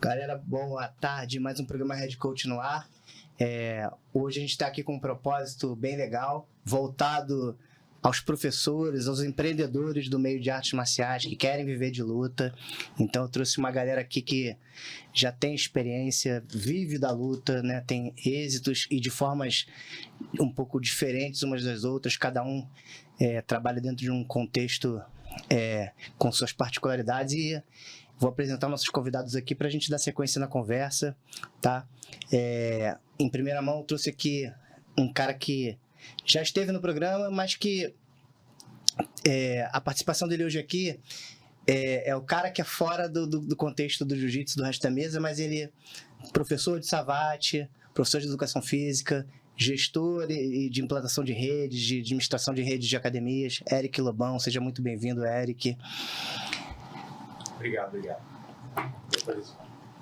Galera, boa tarde. Mais um programa Red Coach no ar. Hoje a gente está aqui com um propósito bem legal, voltado aos professores, aos empreendedores do meio de artes marciais que querem viver de luta. Então eu trouxe uma galera aqui que já tem experiência, vive da luta, né? Tem êxitos e de formas um pouco diferentes umas das outras. Cada um trabalha dentro de um contexto com suas particularidades e vou apresentar nossos convidados aqui para a gente dar sequência na conversa, tá? Em primeira mão, eu trouxe aqui um cara que já esteve no programa, mas que a participação dele hoje aqui é o cara que é fora do contexto do jiu-jitsu, do resto da mesa, mas ele é professor de Savate, professor de educação física, gestor de implantação de redes, de administração de redes de academias. Eric Lobão, seja muito bem-vindo, Eric. Obrigado.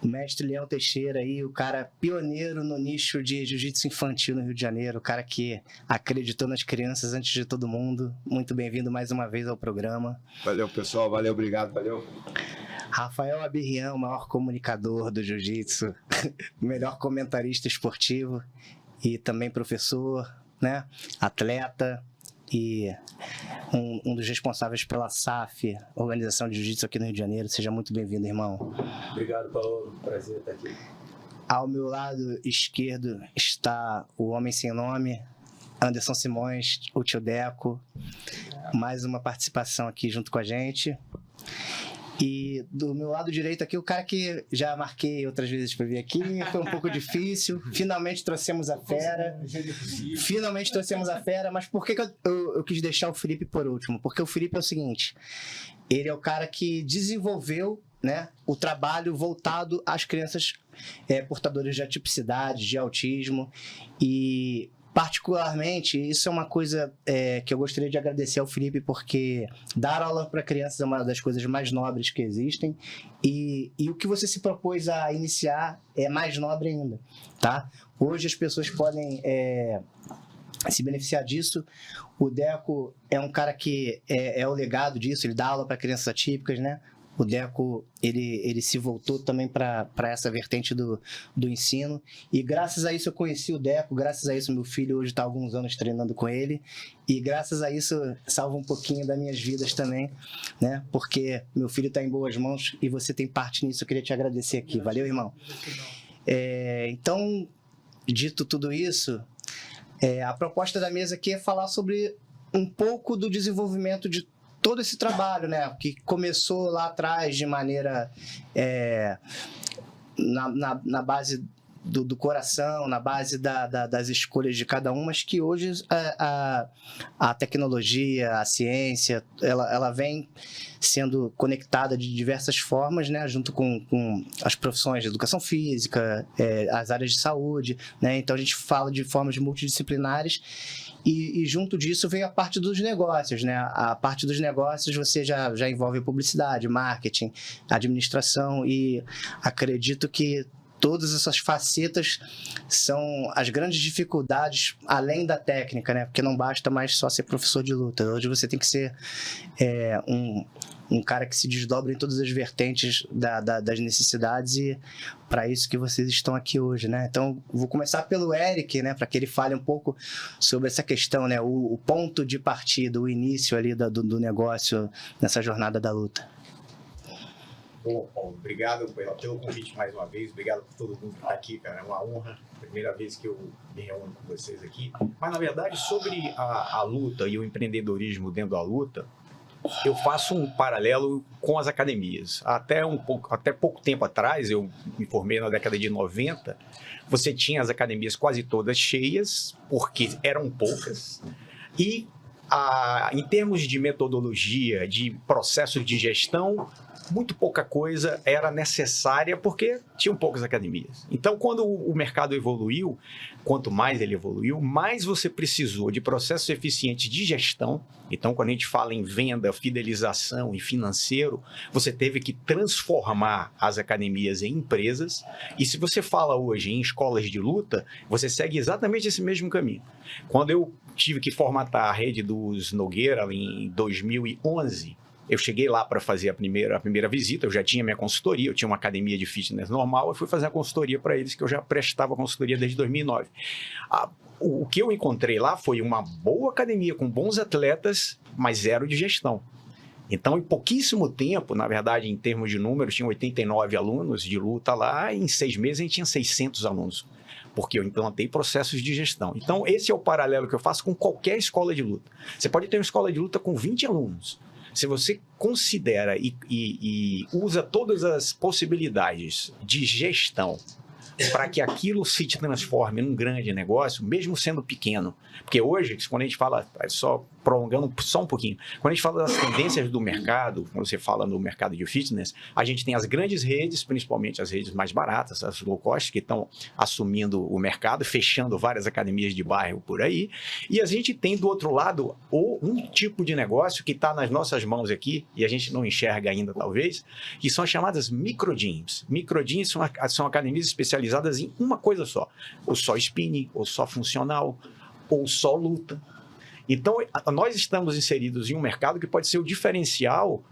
O mestre Leão Teixeira aí, o cara pioneiro no nicho de jiu-jitsu infantil no Rio de Janeiro, o cara que acreditou nas crianças antes de todo mundo. Muito bem-vindo mais uma vez ao programa. Valeu, pessoal. Valeu, obrigado, valeu. Rafael Abirrian, o maior comunicador do jiu-jitsu, melhor comentarista esportivo e também professor, né? Atleta e um dos responsáveis pela SAF, Organização de Jiu-Jitsu aqui no Rio de Janeiro. Seja muito bem-vindo, irmão. Obrigado, Paulo. Prazer estar aqui. Ao meu lado esquerdo está o homem sem nome, Anderson Simões, o tio Deco. Mais uma participação aqui junto com a gente. E do meu lado direito aqui, o cara que já marquei outras vezes para vir aqui, foi um pouco difícil. Finalmente trouxemos a fera. Mas por que eu quis deixar o Felipe por último? Porque o Felipe é o seguinte, ele é o cara que desenvolveu, né, o trabalho voltado às crianças portadoras de atipicidade, de autismo, e particularmente, isso é uma coisa que eu gostaria de agradecer ao Felipe, porque dar aula para crianças é uma das coisas mais nobres que existem, e o que você se propôs a iniciar é mais nobre ainda, tá? Hoje as pessoas podem se beneficiar disso. O Deco é um cara que é o legado disso, ele dá aula para crianças atípicas, né? O Deco, ele se voltou também para essa vertente do ensino, e graças a isso eu conheci o Deco, graças a isso meu filho hoje está há alguns anos treinando com ele, e graças a isso salva um pouquinho das minhas vidas também, né? Porque meu filho está em boas mãos e você tem parte nisso. Eu queria te agradecer aqui. Valeu, irmão. Então, dito tudo isso, a proposta da mesa aqui é falar sobre um pouco do desenvolvimento de todo esse trabalho, né, que começou lá atrás de maneira na base do coração, na base das escolhas de cada um, mas que hoje a tecnologia, a ciência, ela vem sendo conectada de diversas formas, né, junto com as profissões de educação física, as áreas de saúde, né? Então a gente fala de formas multidisciplinares. E junto disso vem a parte dos negócios, né? A parte dos negócios você já envolve publicidade, marketing, administração, e acredito que todas essas facetas são as grandes dificuldades, além da técnica, né? Porque não basta mais só ser professor de luta. Hoje você tem que ser um cara que se desdobra em todas as vertentes das necessidades, e para isso que vocês estão aqui hoje, né? Então, vou começar pelo Eric, né? Para que ele fale um pouco sobre essa questão, né? O ponto de partida, o início ali do negócio nessa jornada da luta. Bom, obrigado pelo convite mais uma vez, obrigado por todo mundo que está aqui, cara, é uma honra, primeira vez que eu me reúno com vocês aqui. Mas, na verdade, sobre a luta e o empreendedorismo dentro da luta, eu faço um paralelo com as academias. Até pouco tempo atrás, eu me formei na década de 90, você tinha as academias quase todas cheias, porque eram poucas, e em termos de metodologia, de processo de gestão, muito pouca coisa era necessária porque tinham poucas academias. Então, quando o mercado evoluiu, quanto mais ele evoluiu, mais você precisou de processos eficientes de gestão. Então, quando a gente fala em venda, fidelização e financeiro, você teve que transformar as academias em empresas. E se você fala hoje em escolas de luta, você segue exatamente esse mesmo caminho. Quando eu tive que formatar a rede dos Nogueira em 2011, Eu cheguei lá para fazer a primeira visita, eu já tinha minha consultoria, eu tinha uma academia de fitness normal, eu fui fazer a consultoria para eles, que eu já prestava consultoria desde 2009. O que eu encontrei lá foi uma boa academia, com bons atletas, mas zero de gestão. Então, em pouquíssimo tempo, na verdade, em termos de números, tinham 89 alunos de luta lá, e em 6 meses a gente tinha 600 alunos, porque eu implantei processos de gestão. Então, esse é o paralelo que eu faço com qualquer escola de luta. Você pode ter uma escola de luta com 20 alunos. Se você considera e usa todas as possibilidades de gestão para que aquilo se transforme num grande negócio, mesmo sendo pequeno. Porque hoje, quando a gente fala, só prolongando só um pouquinho, quando a gente fala das tendências do mercado, quando você fala no mercado de fitness, a gente tem as grandes redes, principalmente as redes mais baratas, as low cost, que estão assumindo o mercado, fechando várias academias de bairro por aí, e a gente tem do outro lado um tipo de negócio que está nas nossas mãos aqui, e a gente não enxerga ainda talvez, que são as chamadas microgyms. Microgyms são academias especializadas em uma coisa só, ou só spinning, ou só funcional, ou só luta. Então, nós estamos inseridos em um mercado que pode ser o diferencial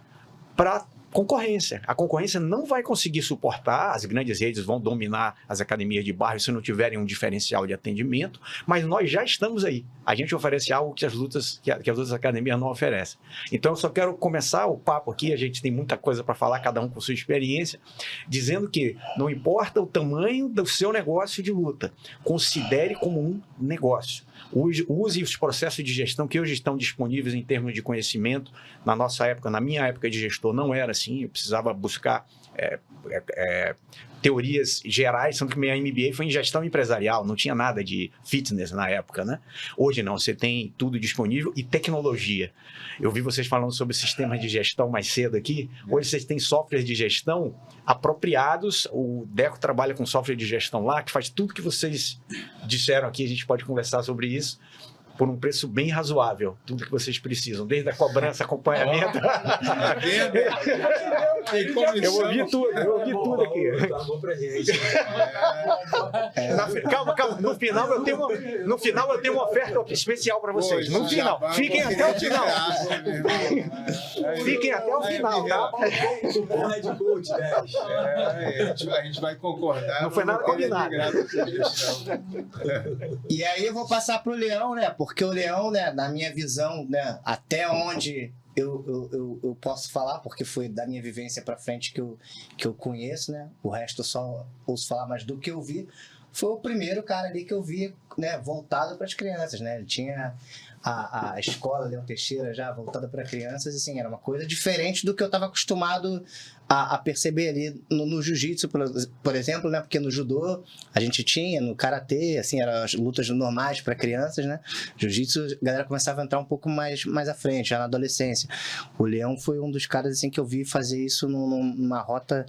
para concorrência. A concorrência não vai conseguir suportar, as grandes redes vão dominar as academias de bairro se não tiverem um diferencial de atendimento, mas nós já estamos aí. A gente oferece algo que as outras academias não oferecem. Então, eu só quero começar o papo aqui, a gente tem muita coisa para falar, cada um com sua experiência, dizendo que não importa o tamanho do seu negócio de luta, considere como um negócio. Use os processos de gestão que hoje estão disponíveis em termos de conhecimento. Na nossa época, na minha época de gestor, não era assim. Eu precisava buscar teorias gerais, sendo que minha MBA foi em gestão empresarial, não tinha nada de fitness na época, né? Hoje não, você tem tudo disponível e tecnologia. Eu vi vocês falando sobre sistemas de gestão mais cedo aqui. Hoje vocês têm softwares de gestão apropriados. O Deco trabalha com software de gestão lá, que faz tudo que vocês disseram aqui, a gente pode conversar sobre isso, por um preço bem razoável, tudo que vocês precisam, desde a cobrança, acompanhamento. Eu ouvi tudo aqui. Tá bom pra gente. Calma, no final eu tenho uma oferta especial para vocês. No final, fiquem até o final. Fiquem até o final, tá? Head coach, 10. A gente vai concordar. Não foi nada combinado. E aí eu vou passar pro Leão, né? Porque o Leão, né, na minha visão, né, até onde eu posso falar, porque foi da minha vivência para frente que eu conheço, né? O resto eu só ouço falar, mas do que eu vi, foi o primeiro cara ali que eu vi, né, voltado para as crianças, né? Ele tinha a escola Leão Teixeira já voltada para crianças, assim, era uma coisa diferente do que eu estava acostumado a perceber ali no jiu-jitsu, por exemplo, né? Porque no judô a gente tinha, no karatê, assim, eram as lutas normais para crianças, né? Jiu-jitsu, a galera começava a entrar um pouco mais à frente, já na adolescência. O Leão foi um dos caras, assim, que eu vi fazer isso numa rota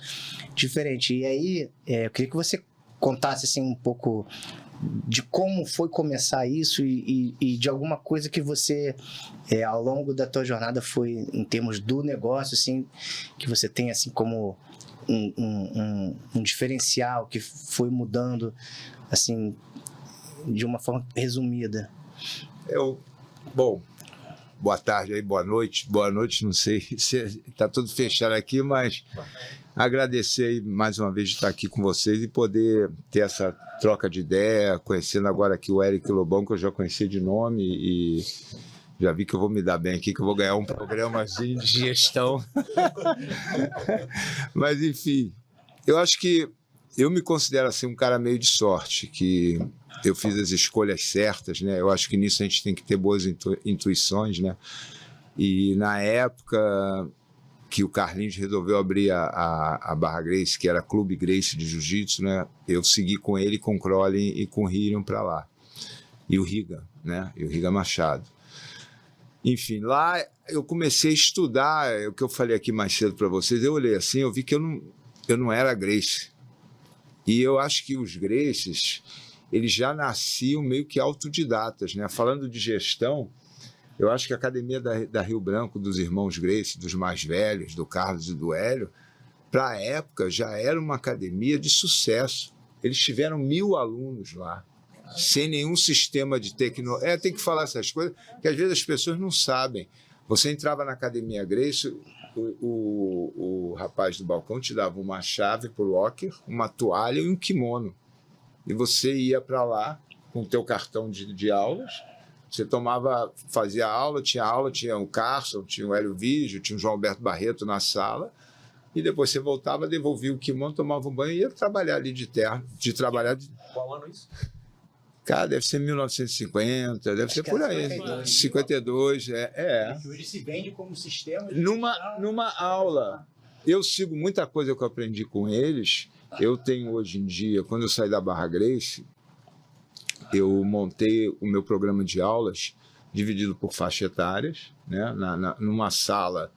diferente. E aí, eu queria que você contasse, assim, um pouco de como foi começar isso e de alguma coisa que você, ao longo da tua jornada, foi, em termos do negócio, assim, que você tem, assim, como um diferencial que foi mudando, assim, de uma forma resumida. Bom, boa tarde aí, boa noite, não sei se está tudo fechado aqui, mas agradecer aí mais uma vez de estar aqui com vocês e poder ter essa troca de ideia, conhecendo agora aqui o Eric Lobão, que eu já conheci de nome e já vi que eu vou me dar bem aqui, que eu vou ganhar um programazinho de gestão. Mas, enfim, eu acho que eu me considero assim um cara meio de sorte, que eu fiz as escolhas certas, né? Eu acho que nisso a gente tem que ter boas intuições, né? E na época que o Carlinhos resolveu abrir a Barra Gracie, que era Clube Gracie de Jiu-Jitsu, né? Eu segui com ele, com o Crowley e com o Hirion para lá. E o Riga, né? E o Riga Machado. Enfim, lá eu comecei a estudar, o que eu falei aqui mais cedo para vocês, eu olhei assim, eu vi que eu não era Gracie. E eu acho que os Gracies, eles já nasciam meio que autodidatas, né? Falando de gestão, eu acho que a academia da Rio Branco, dos irmãos Gracie, dos mais velhos, do Carlos e do Hélio, para a época já era uma academia de sucesso. Eles tiveram 1000 alunos lá, sem nenhum sistema de tecnologia. Tem que falar essas coisas, que às vezes as pessoas não sabem. Você entrava na Academia Gracie, o rapaz do balcão te dava uma chave para o locker, uma toalha e um kimono. E você ia para lá com o teu cartão de aulas, você fazia aula, tinha o Carson, tinha o Hélio Vígio, tinha o João Alberto Barreto na sala, e depois você voltava, devolvia o kimono, tomava um banho e ia trabalhar ali de terno. Qual ano isso? Cara, deve ser 1950, deve ser por aí. 52, Que hoje se vende como sistema Numa aula, eu sigo muita coisa que eu aprendi com eles. Eu tenho hoje em dia, quando eu saí da Barra Gracie, eu montei o meu programa de aulas dividido por faixa etárias, né? Numa sala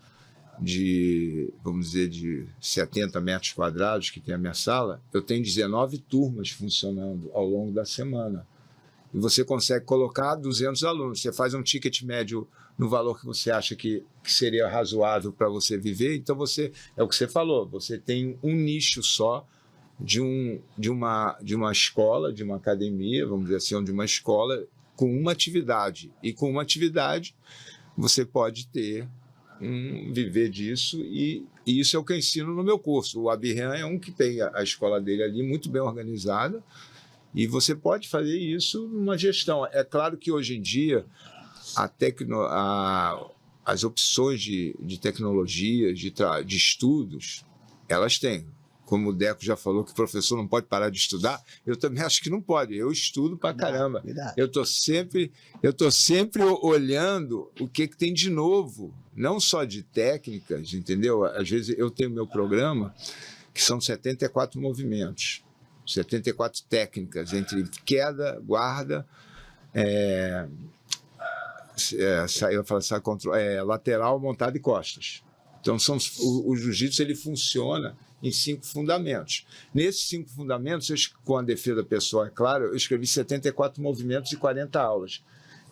vamos dizer, de 70 metros quadrados, que tem a minha sala, eu tenho 19 turmas funcionando ao longo da semana. E você consegue colocar 200 alunos. Você faz um ticket médio no valor que você acha que seria razoável para você viver. Então, é o que você falou, você tem um nicho só de uma escola, de uma academia, vamos dizer assim, de uma escola com uma atividade. E com uma atividade, você pode viver disso, e isso é o que eu ensino no meu curso. O Abirhan é um que tem a escola dele ali muito bem organizada, e você pode fazer isso numa gestão. É claro que hoje em dia as opções de tecnologias, de estudos, elas têm. Como o Deco já falou que o professor não pode parar de estudar, eu também acho que não pode. Eu estudo pra caramba. Eu tô sempre olhando o que tem de novo, não só de técnicas, entendeu? Às vezes eu tenho meu programa, que são 74 movimentos, 74 técnicas, entre queda, guarda, lateral, montada e costas. Então, o jiu-jitsu ele funciona em 5 fundamentos. Nesses 5 fundamentos, com a defesa pessoal, é claro, eu escrevi 74 movimentos e 40 aulas,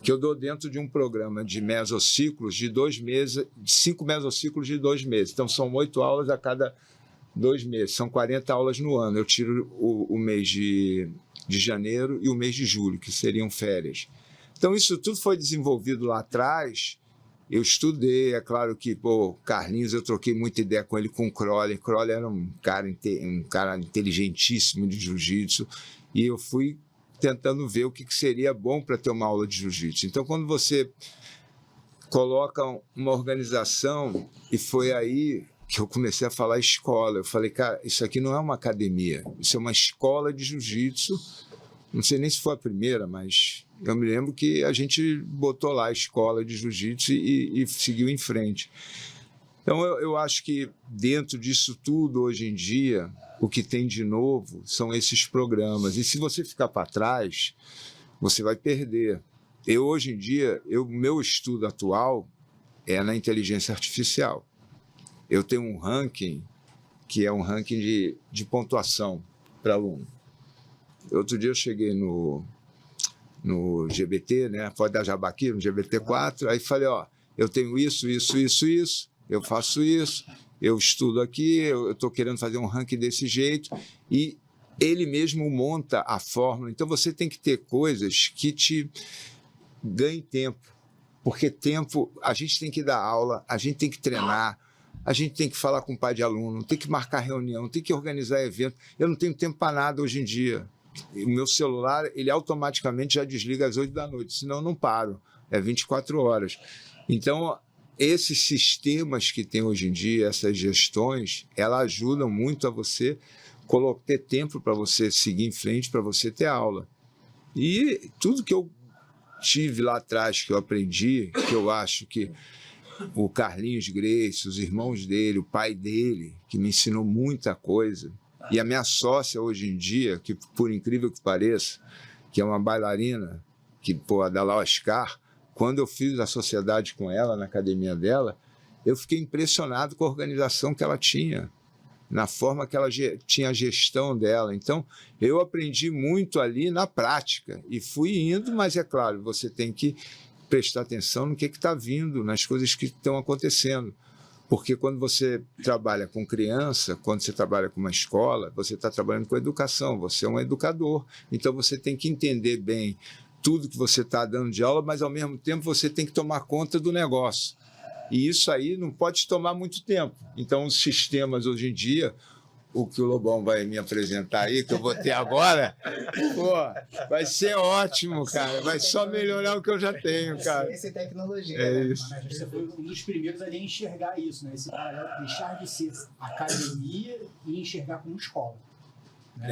que eu dou dentro de um programa de mesociclos de 2 meses, 5 mesociclos de 2 meses. Então, são 8 aulas a cada 2 meses, são 40 aulas no ano. Eu tiro o mês de janeiro e o mês de julho, que seriam férias. Então, isso tudo foi desenvolvido lá atrás. Eu estudei, é claro que, Carlinhos, eu troquei muita ideia com ele, com o Crowley. Crowley era um cara inteligentíssimo de jiu-jitsu, e eu fui tentando ver o que seria bom para ter uma aula de jiu-jitsu. Então, quando você coloca uma organização, e foi aí que eu comecei a falar escola, eu falei, cara, isso aqui não é uma academia, isso é uma escola de jiu-jitsu. Não sei nem se foi a primeira, mas eu me lembro que a gente botou lá a escola de jiu-jitsu e seguiu em frente. Então, eu acho que dentro disso tudo, hoje em dia, o que tem de novo são esses programas. E se você ficar para trás, você vai perder. Hoje em dia, meu estudo atual é na inteligência artificial. Eu tenho um ranking, que é um ranking de pontuação para aluno. Outro dia eu cheguei no GBT, né? Pode dar jabá aqui, no GBT4, aí falei, eu tenho isso, eu faço isso, eu estudo aqui, eu estou querendo fazer um ranking desse jeito, e ele mesmo monta a fórmula. Então, você tem que ter coisas que te ganhem tempo, porque tempo, a gente tem que dar aula, a gente tem que treinar, a gente tem que falar com o pai de aluno, tem que marcar reunião, tem que organizar evento. Eu não tenho tempo para nada hoje em dia. O meu celular, ele automaticamente já desliga às 8 da noite, senão eu não paro, é 24 horas. Então, esses sistemas que tem hoje em dia, essas gestões, elas ajudam muito a você ter tempo para você seguir em frente, para você ter aula. E tudo que eu tive lá atrás, que eu aprendi, que eu acho que o Carlinhos Gracie, os irmãos dele, o pai dele, que me ensinou muita coisa, e a minha sócia hoje em dia, que por incrível que pareça, que é uma bailarina, a Dala Oscar, quando eu fiz a sociedade com ela, na academia dela, eu fiquei impressionado com a organização que ela tinha, na forma que ela tinha a gestão dela. Então, eu aprendi muito ali na prática, e fui indo, mas é claro, você tem que prestar atenção no que está vindo, nas coisas que estão acontecendo. Porque quando você trabalha com criança, quando você trabalha com uma escola, você está trabalhando com educação, você é um educador. Então, você tem que entender bem tudo que você está dando de aula, mas, ao mesmo tempo, você tem que tomar conta do negócio. E isso aí não pode tomar muito tempo. Então, os sistemas hoje em dia, o que o Lobão vai me apresentar aí, que eu vou ter agora, pô, vai ser ótimo, cara. Vai só melhorar o que eu já tenho, cara. Ciência e tecnologia. É né? isso. Mas você foi um dos primeiros ali a enxergar isso, né? Esse paralelo, deixar de ser academia e enxergar como escola. Né?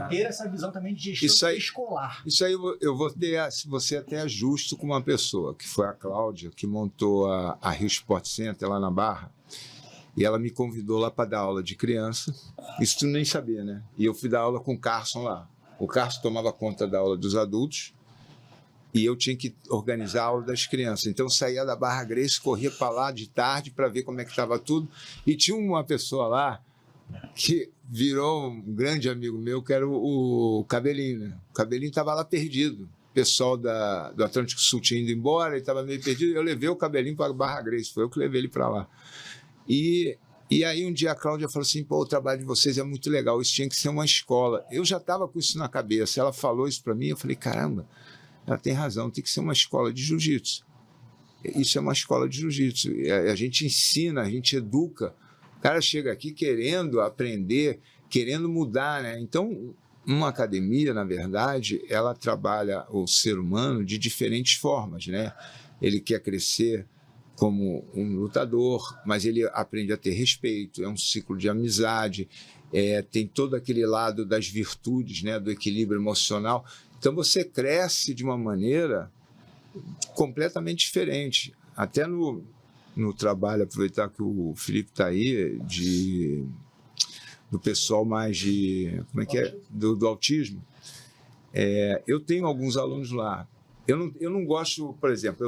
Ter essa visão também de gestão Isso aí- escolar. Isso aí eu vou ter, se você até é justo com uma pessoa, que foi a Cláudia, que montou a Rio Sport Center lá na Barra. E ela me convidou lá para dar aula de criança. Isso tu nem sabia, né? E eu fui dar aula com o Carson lá. O Carson tomava conta da aula dos adultos e eu tinha que organizar a aula das crianças. Então eu saía da Barra Grace, corria para lá de tarde para ver como é que estava tudo. E tinha uma pessoa lá que virou um grande amigo meu, que era o Cabelinho, né? O Cabelinho estava lá perdido. O pessoal do Atlântico Sul tinha ido embora, ele estava meio perdido. Eu levei o Cabelinho para a Barra Grace, foi eu que levei ele para lá. E aí um dia a Cláudia falou assim, pô, o trabalho de vocês é muito legal, isso tinha que ser uma escola. Eu já estava com isso na cabeça, ela falou isso para mim, eu falei, caramba, ela tem razão, tem que ser uma escola de jiu-jitsu. Isso é uma escola de jiu-jitsu. A gente ensina, a gente educa. O cara chega aqui querendo aprender, querendo mudar, né? Então, uma academia, na verdade, ela trabalha o ser humano de diferentes formas, né? Ele quer crescer como um lutador, mas ele aprende a ter respeito, é um ciclo de amizade, tem todo aquele lado das virtudes, né, do equilíbrio emocional. Então você cresce de uma maneira completamente diferente. Até no trabalho, aproveitar que o Felipe está aí, do pessoal mais de... Como é que é? Do autismo. Eu tenho alguns alunos lá. Eu não gosto, por exemplo,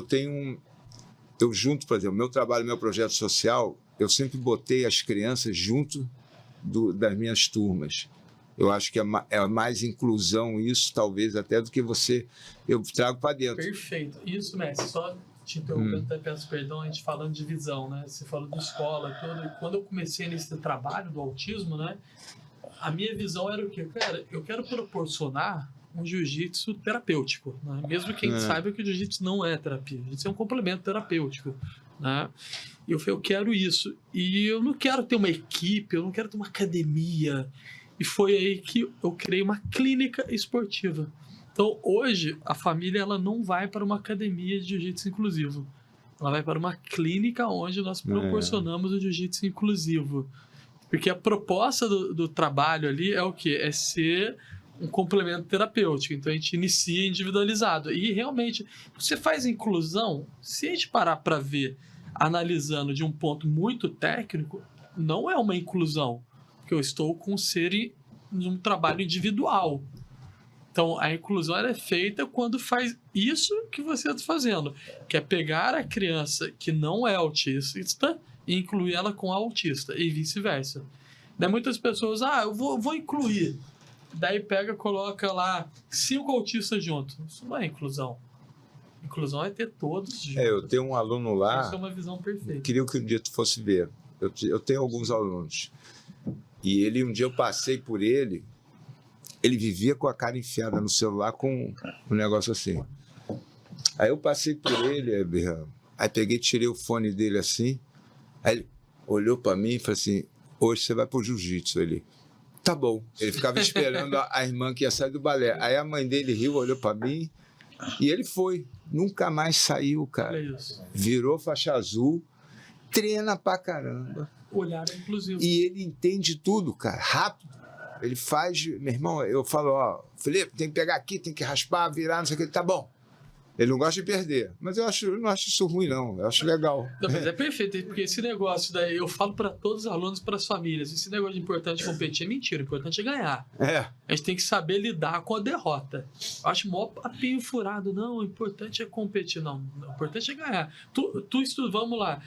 eu junto, por exemplo, meu trabalho, meu projeto social, eu sempre botei as crianças junto das minhas turmas. Eu acho que é mais inclusão isso, talvez, até do que eu trago para dentro. Perfeito. Isso, mestre, só te interrompendo, até peço perdão, a gente falando de visão, né? Você falou de escola e tudo. E quando eu comecei nesse trabalho do autismo, né? A minha visão era o quê? Cara, eu quero proporcionar um jiu-jitsu terapêutico, né? Mesmo que a gente saiba que o jiu-jitsu não é terapia, o jiu-jitsu é um complemento terapêutico, né? E eu falei, eu quero isso, e eu não quero ter uma equipe, eu não quero ter uma academia, e foi aí que eu criei uma clínica esportiva. Então hoje a família ela não vai para uma academia de jiu-jitsu inclusivo, ela vai para uma clínica onde nós proporcionamos o jiu-jitsu inclusivo, porque a proposta do trabalho ali é o quê? É ser um complemento terapêutico. Então a gente inicia individualizado. E realmente, você faz inclusão, se a gente parar para ver, analisando de um ponto muito técnico, não é uma inclusão, porque eu estou com o ser em um trabalho individual. Então a inclusão ela é feita quando faz isso que você está fazendo, que é pegar a criança que não é autista e incluir ela com a autista, e vice-versa. Daí muitas pessoas, eu vou incluir. Daí pega, coloca lá 5 autistas juntos. Isso não é inclusão. Inclusão é ter todos juntos. Eu tenho um aluno lá. Isso é uma visão perfeita. Queria que um dia tu fosse ver. Eu tenho alguns alunos. E um dia eu passei por ele vivia com a cara enfiada no celular com um negócio assim. Aí eu passei por ele, aí peguei, tirei o fone dele assim. Aí ele olhou para mim e falou assim: hoje você vai pro jiu-jitsu. Ele, tá bom. Ele ficava esperando a irmã que ia sair do balé. Aí a mãe dele riu, olhou para mim e ele foi. Nunca mais saiu, cara. É isso. Virou faixa azul, treina pra caramba. O olhar é inclusivo. E ele entende tudo, cara, rápido. Ele faz... Meu irmão, eu falo, Felipe, tem que pegar aqui, tem que raspar, virar, não sei o que. Tá bom. Ele não gosta de perder. Mas eu não acho isso ruim, não. Eu acho legal. Não, mas é perfeito, porque esse negócio daí, eu falo para todos os alunos, para as famílias, esse negócio de importante competir é mentira, o importante é ganhar. A gente tem que saber lidar com a derrota. Eu acho mó papinho furado, não, o importante é competir, não, o importante é ganhar. Vamos lá,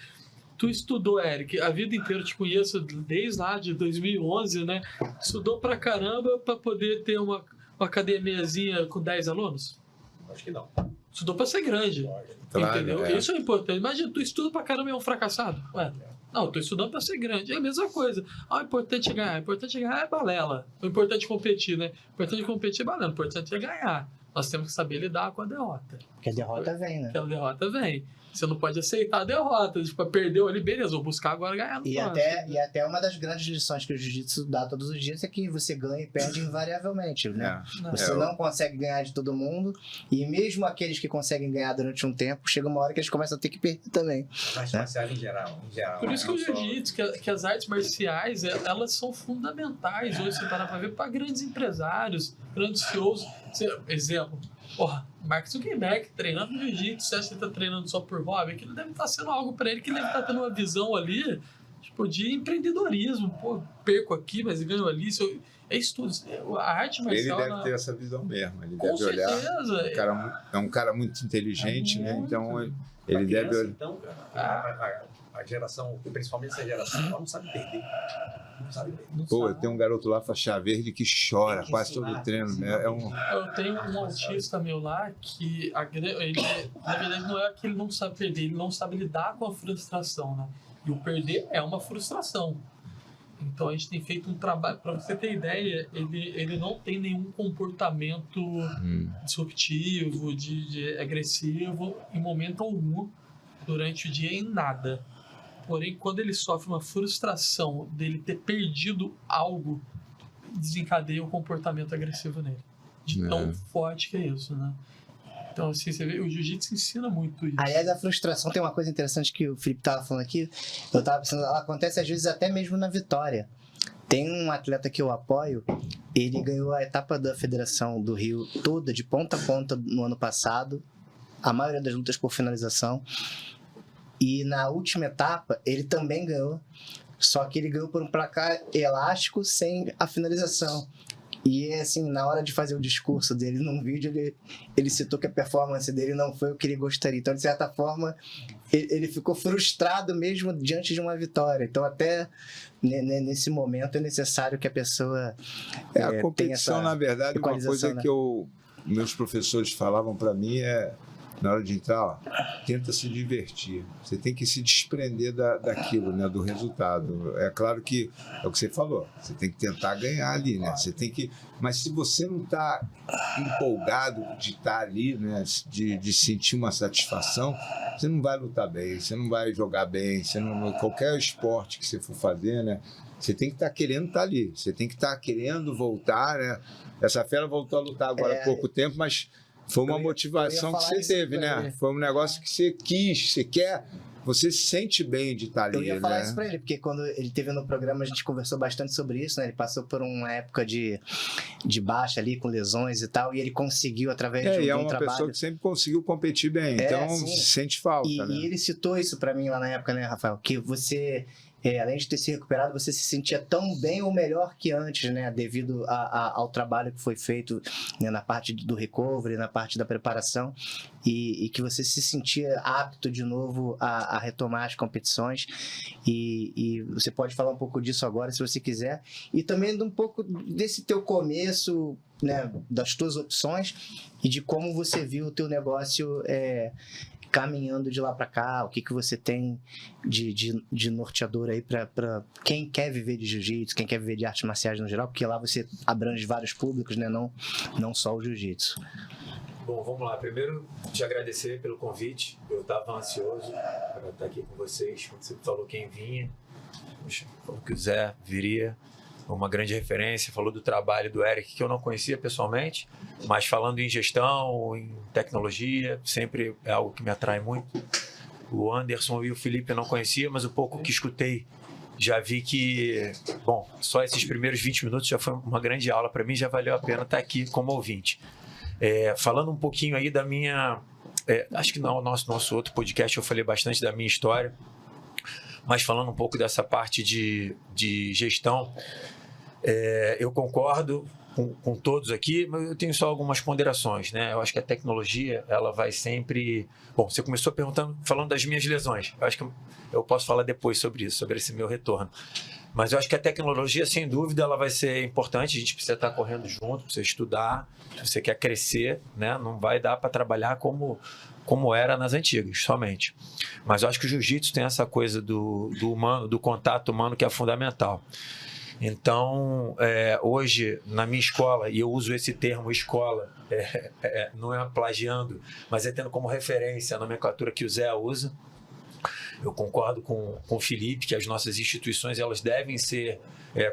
tu estudou, Eric, a vida inteira, eu te conheço desde lá de 2011, né? Estudou pra caramba para poder ter uma academiazinha com 10 alunos? Acho que não. Estudou pra ser grande, Claro, entendeu? Isso é importante. Imagina, tu estuda pra caramba e é um fracassado. Ué, não, tô estudando pra ser grande. É a mesma coisa. O importante é ganhar. O importante é ganhar é balela. O importante é competir, né? O importante é competir é balela. O importante é ganhar. Nós temos que saber lidar com a derrota. Porque a derrota vem, né? Aquela derrota vem. Você não pode aceitar a derrota. Tipo, perdeu ali, beleza, vou buscar agora ganhar no próximo. E até uma das grandes lições que o jiu-jitsu dá todos os dias é que você ganha e perde invariavelmente, né? Você não consegue ganhar de todo mundo, e mesmo aqueles que conseguem ganhar durante um tempo, chega uma hora que eles começam a ter que perder também. Mas marcial em geral. Por isso que o jiu-jitsu, que as artes marciais, elas são fundamentais hoje, você parar pra ver, para grandes empresários, grandes CEOs. Exemplo, Mark Zuckerberg treinando jiu-jitsu, você acha que ele tá treinando só por hobby? Aquilo deve estar sendo algo para ele, que ele deve estar tendo uma visão ali, tipo, de empreendedorismo. Pô, perco aqui, mas ganho ali. É isso tudo. A arte marcial... Ele deve ter essa visão mesmo. Ele com deve certeza. olhar... É um cara muito inteligente, né? Então, ele deve olhar... Então, cara, a geração, principalmente essa geração, ela não sabe perder. Não sabe perder. Pô, tem um garoto lá, faixa verde, que chora quase todo o treino. Né? Eu tenho um autista meu lá que ele, na verdade, não é que ele não sabe perder, ele não sabe lidar com a frustração, né? E o perder é uma frustração. Então a gente tem feito um trabalho, para você ter ideia, ele não tem nenhum comportamento disruptivo, de agressivo, em momento algum, durante o dia, em nada. Porém, quando ele sofre uma frustração dele ter perdido algo, desencadeia um comportamento agressivo nele. De tão forte que é isso, né? Então, assim, você vê, o jiu-jitsu ensina muito isso. Aliás, a frustração tem uma coisa interessante que o Felipe estava falando aqui. Eu estava pensando, ela acontece às vezes até mesmo na vitória. Tem um atleta que eu apoio, ele ganhou a etapa da Federação do Rio toda, de ponta a ponta, no ano passado. A maioria das lutas por finalização. E na última etapa, ele também ganhou. Só que ele ganhou por um placar elástico sem a finalização. E, assim, na hora de fazer o discurso dele num vídeo, ele citou que a performance dele não foi o que ele gostaria. Então, de certa forma, ele ficou frustrado mesmo diante de uma vitória. Então, até nesse momento, é necessário que a pessoa a competição, na verdade, uma coisa, né, que meus professores falavam para mim na hora de entrar, tenta se divertir. Você tem que se desprender daquilo, né, do resultado. É claro que é o que você falou. Você tem que tentar ganhar ali, né? Você tem que. Mas se você não está empolgado de estar ali, né, de sentir uma satisfação, você não vai lutar bem, você não vai jogar bem. Qualquer esporte que você for fazer, né? Você tem que estar querendo estar ali. Você tem que estar querendo voltar, né? Essa fera voltou a lutar agora há pouco tempo, mas foi uma motivação que você teve, né? Foi um negócio que você quis, você quer, você se sente bem de estar ali, né? Eu ia falar isso pra ele, porque quando ele esteve no programa a gente conversou bastante sobre isso, né? Ele passou por uma época de baixa ali, com lesões e tal, e ele conseguiu através de um trabalho. É uma pessoa que sempre conseguiu competir bem, então se sente falta, né? E ele citou isso pra mim lá na época, né, Rafael? Que você... além de ter se recuperado, você se sentia tão bem ou melhor que antes, né? Devido ao trabalho que foi feito, né, na parte do recovery, na parte da preparação, e que você se sentia apto de novo a retomar as competições. E você pode falar um pouco disso agora, se você quiser. E também um pouco desse teu começo, né, das tuas opções e de como você viu o teu negócio caminhando de lá para cá, o que você tem de norteador aí para quem quer viver de jiu-jitsu, quem quer viver de artes marciais no geral, porque lá você abrange vários públicos, né? Não só o jiu-jitsu. Bom, vamos lá. Primeiro, te agradecer pelo convite. Eu estava ansioso para estar aqui com vocês. Quando você falou quem vinha, falou que o Zé viria, uma grande referência, falou do trabalho do Eric, que eu não conhecia pessoalmente, mas falando em gestão, em tecnologia, sempre é algo que me atrai muito. O Anderson e o Felipe eu não conhecia, mas o pouco que escutei, já vi que, bom, só esses primeiros 20 minutos já foi uma grande aula para mim, já valeu a pena estar aqui como ouvinte. Falando um pouquinho aí da minha... acho que no nosso outro podcast eu falei bastante da minha história, mas falando um pouco dessa parte de gestão, eu concordo com todos aqui, mas eu tenho só algumas ponderações, né? Eu acho que a tecnologia, ela vai sempre... Bom, você começou falando das minhas lesões. Eu acho que eu posso falar depois sobre isso, sobre esse meu retorno. Mas eu acho que a tecnologia, sem dúvida, ela vai ser importante. A gente precisa estar correndo junto, precisa estudar. Se você quer crescer, né? Não vai dar para trabalhar como era nas antigas, somente. Mas eu acho que o jiu-jitsu tem essa coisa do humano, do contato humano, que é fundamental. Então, hoje, na minha escola, e eu uso esse termo escola, não é plagiando, mas é tendo como referência a nomenclatura que o Zé usa. Eu concordo com o Felipe que as nossas instituições elas devem ser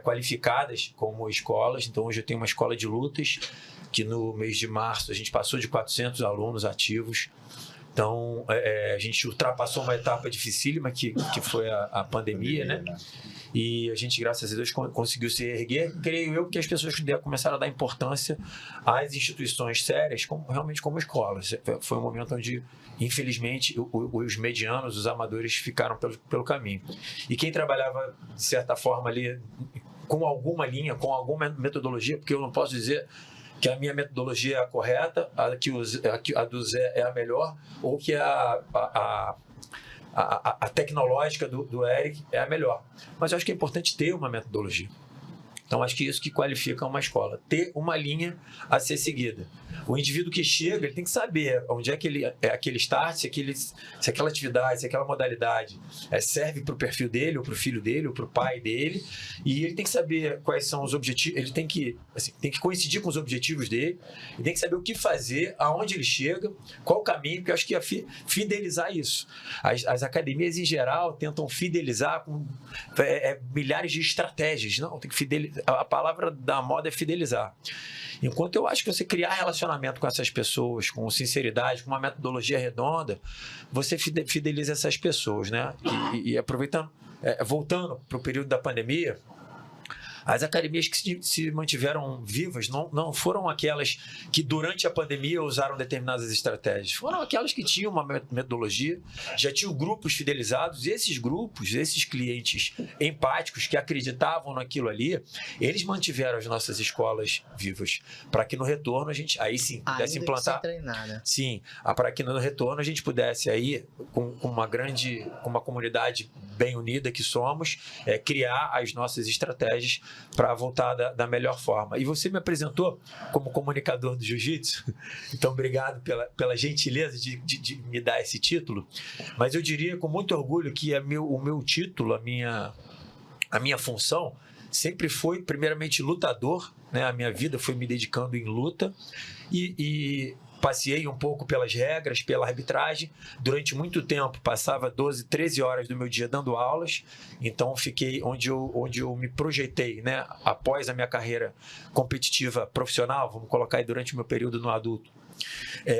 qualificadas como escolas. Então, hoje eu tenho uma escola de lutas, que no mês de março a gente passou de 400 alunos ativos. Então, a gente ultrapassou uma etapa dificílima, que foi a pandemia, né? E a gente, graças a Deus, conseguiu se erguer. Creio eu que as pessoas começaram a dar importância às instituições sérias, realmente como escolas. Foi um momento onde, infelizmente, os medianos, os amadores ficaram pelo caminho. E quem trabalhava, de certa forma, ali com alguma linha, com alguma metodologia, porque eu não posso dizer que a minha metodologia é a correta, a do Zé é a melhor, ou que a tecnológica do Eric é a melhor. Mas eu acho que é importante ter uma metodologia. Então, acho que isso que qualifica uma escola. Ter uma linha a ser seguida. O indivíduo que chega, ele tem que saber onde é que aquele start, se aquela atividade, se aquela modalidade serve para o perfil dele, ou para o filho dele, ou para o pai dele. E ele tem que saber quais são os objetivos, ele tem que coincidir com os objetivos dele, ele tem que saber o que fazer, aonde ele chega, qual o caminho, porque eu acho que é fidelizar isso. As academias, em geral, tentam fidelizar com milhares de estratégias. Não, tem que fidelizar. A palavra da moda é fidelizar. Enquanto eu acho que você criar relacionamento com essas pessoas, com sinceridade, com uma metodologia redonda, você fideliza essas pessoas, né? E aproveitando, voltando para o período da pandemia, as academias que se mantiveram vivas não foram aquelas que durante a pandemia usaram determinadas estratégias. Foram aquelas que tinham uma metodologia, já tinham grupos fidelizados, e esses grupos, esses clientes empáticos que acreditavam naquilo ali, eles mantiveram as nossas escolas vivas, para que no retorno a gente aí sim pudesse implantar. Treinar, né? Sim, para que no retorno a gente pudesse aí, com uma comunidade bem unida que somos, criar as nossas estratégias para voltar da melhor forma. E você me apresentou como comunicador do jiu-jitsu, então obrigado pela gentileza de me dar esse título, mas eu diria com muito orgulho que o meu título, a minha função, sempre foi primeiramente lutador, né? A minha vida foi me dedicando em luta e passeei um pouco pelas regras, pela arbitragem. Durante muito tempo, passava 12, 13 horas do meu dia dando aulas. Então, fiquei onde eu me projetei, né? Após a minha carreira competitiva profissional, vamos colocar aí durante o meu período no adulto.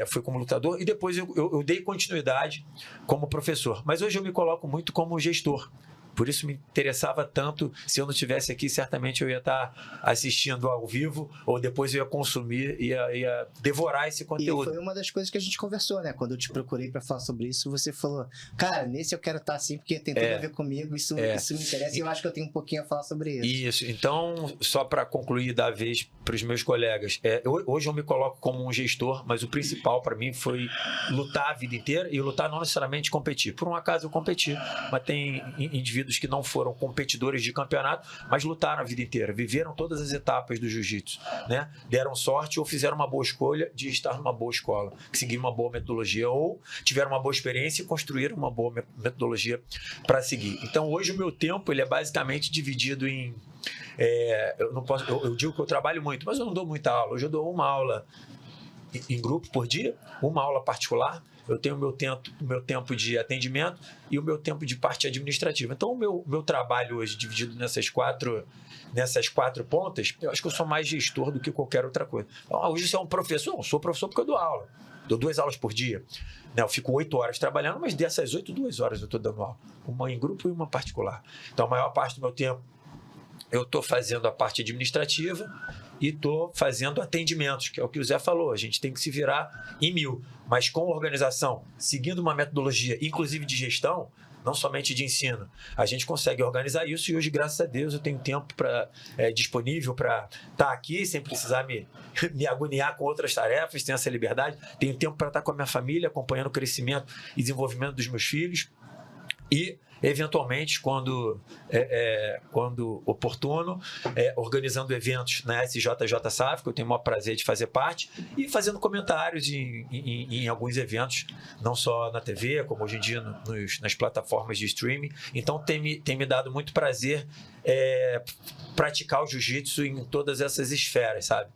Foi como lutador e depois eu dei continuidade como professor. Mas hoje eu me coloco muito como gestor. Por isso me interessava tanto. Se eu não estivesse aqui, certamente eu ia estar assistindo ao vivo, ou depois eu ia consumir, ia devorar esse conteúdo. E foi uma das coisas que a gente conversou, né? Quando eu te procurei para falar sobre isso, você falou, cara, nesse eu quero estar assim, porque tem tudo a ver comigo, isso me interessa, e eu acho que eu tenho um pouquinho a falar sobre isso. Isso. Então, só para concluir da vez para os meus colegas, hoje eu me coloco como um gestor, mas o principal para mim foi lutar a vida inteira, e lutar não necessariamente competir. Por um acaso eu competi, mas tem indivíduos que não foram competidores de campeonato, mas lutaram a vida inteira, viveram todas as etapas do jiu-jitsu, né? Deram sorte ou fizeram uma boa escolha de estar numa boa escola, que seguiram uma boa metodologia, ou tiveram uma boa experiência e construíram uma boa metodologia para seguir. Então, hoje o meu tempo ele é basicamente dividido em... eu digo que eu trabalho muito, mas eu não dou muita aula. Hoje eu dou uma aula em grupo por dia, uma aula particular. Eu tenho o meu tempo de atendimento e o meu tempo de parte administrativa. Então, o meu trabalho hoje, dividido nessas quatro pontas, eu acho que eu sou mais gestor do que qualquer outra coisa. Então, hoje você é um professor? Eu sou professor porque eu dou aula. Dou 2 aulas por dia. Eu fico 8 horas trabalhando, mas dessas 8, 2 horas eu estou dando aula. Uma em grupo e uma particular. Então, a maior parte do meu tempo eu estou fazendo a parte administrativa e estou fazendo atendimentos, que é o que o Zé falou, a gente tem que se virar em 1000, mas com organização, seguindo uma metodologia, inclusive de gestão, não somente de ensino, a gente consegue organizar isso e hoje, graças a Deus, eu tenho tempo disponível para estar aqui sem precisar me agoniar com outras tarefas, tenho essa liberdade, tenho tempo para estar com a minha família, acompanhando o crescimento e desenvolvimento dos meus filhos e eventualmente, quando oportuno, organizando eventos na SJJ-SAF, que eu tenho o maior prazer de fazer parte, e fazendo comentários em alguns eventos, não só na TV, como hoje em dia nas plataformas de streaming. Então, tem me dado muito prazer praticar o jiu-jitsu em todas essas esferas, sabe?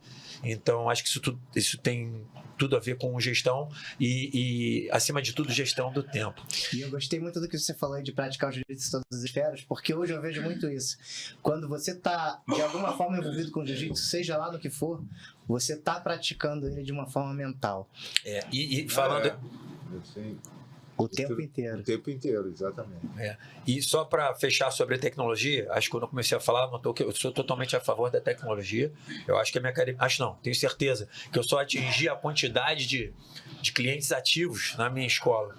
Então, acho que isso tem tudo a ver com gestão e, acima de tudo, gestão do tempo. E eu gostei muito do que você falou de praticar o jiu-jitsu em todas as esferas, porque hoje eu vejo muito isso. Quando você está, de alguma forma, envolvido com o jiu-jitsu, seja lá no que for, você está praticando ele de uma forma mental. E falando... O tempo inteiro. O tempo inteiro, exatamente. E só para fechar sobre a tecnologia, acho que quando eu comecei a falar, notou que eu sou totalmente a favor da tecnologia. Eu acho que a minha academia... tenho certeza que eu só atingi a quantidade de clientes ativos na minha escola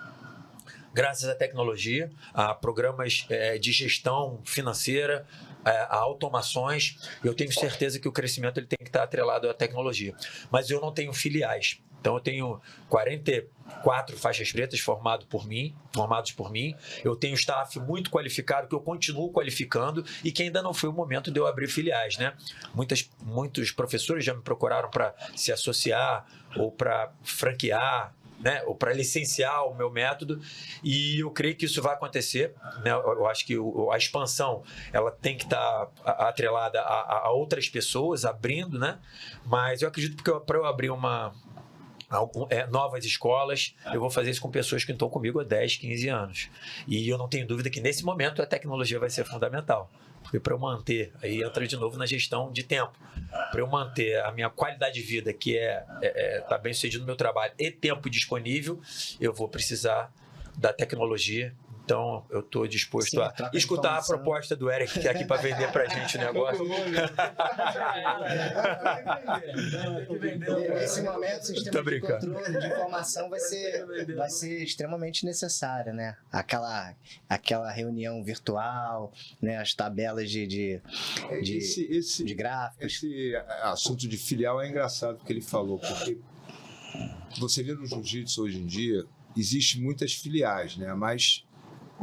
graças à tecnologia, a programas de gestão financeira, a automações. Eu tenho certeza que o crescimento ele tem que estar atrelado à tecnologia. Mas eu não tenho filiais. Então, eu tenho 44 faixas pretas formados por mim. Eu tenho staff muito qualificado, que eu continuo qualificando e que ainda não foi o momento de eu abrir filiais, né? Muitos professores já me procuraram para se associar ou para franquear, né, ou para licenciar o meu método, e eu creio que isso vai acontecer, né? Eu acho que a expansão ela tem que estar atrelada a outras pessoas abrindo, né? Mas eu acredito que para eu abrir novas escolas, eu vou fazer isso com pessoas que estão comigo há 10, 15 anos. E eu não tenho dúvida que nesse momento a tecnologia vai ser fundamental. Porque para eu manter, aí entra de novo na gestão de tempo, para eu manter a minha qualidade de vida, que tá bem sucedido no meu trabalho, e tempo disponível, eu vou precisar da tecnologia. Então, eu estou disposto a escutar a proposta do Eric, que é aqui para vender para a gente o negócio. Nesse momento, o sistema de controle de informação vai ser extremamente necessário, né? Aquela reunião virtual, né? As tabelas de gráficos. Esse assunto de filial é engraçado que ele falou, porque você vê no jiu-jitsu hoje em dia, existem muitas filiais, né? Mas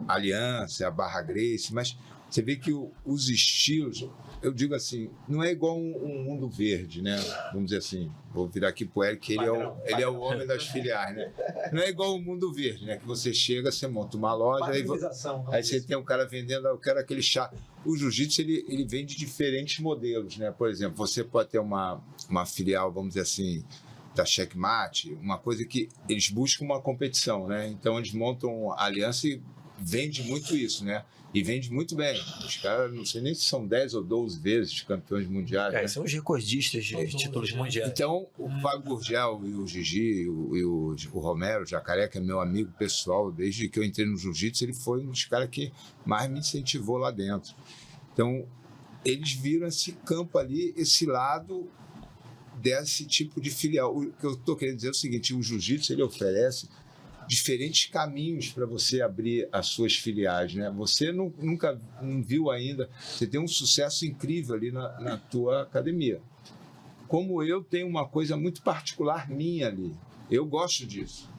Aliança, a Barra Gracie, mas você vê que os estilos, eu digo assim, não é igual um mundo verde, né? Vamos dizer assim, vou virar aqui pro Eric, que ele é o homem das filiais, né? Não é igual o mundo verde, né? Que você chega, você monta uma loja, aí você tem um cara vendendo, eu quero aquele chá. O jiu-jitsu, ele vende diferentes modelos, né? Por exemplo, você pode ter uma filial, vamos dizer assim, da Checkmate, uma coisa que eles buscam uma competição, né? Então eles montam a aliança e vende muito isso, né? E vende muito bem. Os caras, não sei nem se são 10 ou 12 vezes campeões mundiais. Né? São os recordistas de títulos mundiais. Então, o Fábio Gurgel e o Gigi, e o Romero, o Jacaré, que é meu amigo pessoal, desde que eu entrei no jiu-jitsu, ele foi um dos caras que mais me incentivou lá dentro. Então, eles viram esse campo ali, esse lado desse tipo de filial. O que eu estou querendo dizer é o seguinte, o jiu-jitsu, ele oferece diferentes caminhos para você abrir as suas filiais, né? Você nunca viu ainda, você tem um sucesso incrível ali na tua academia. Como eu tenho uma coisa muito particular minha ali, eu gosto disso.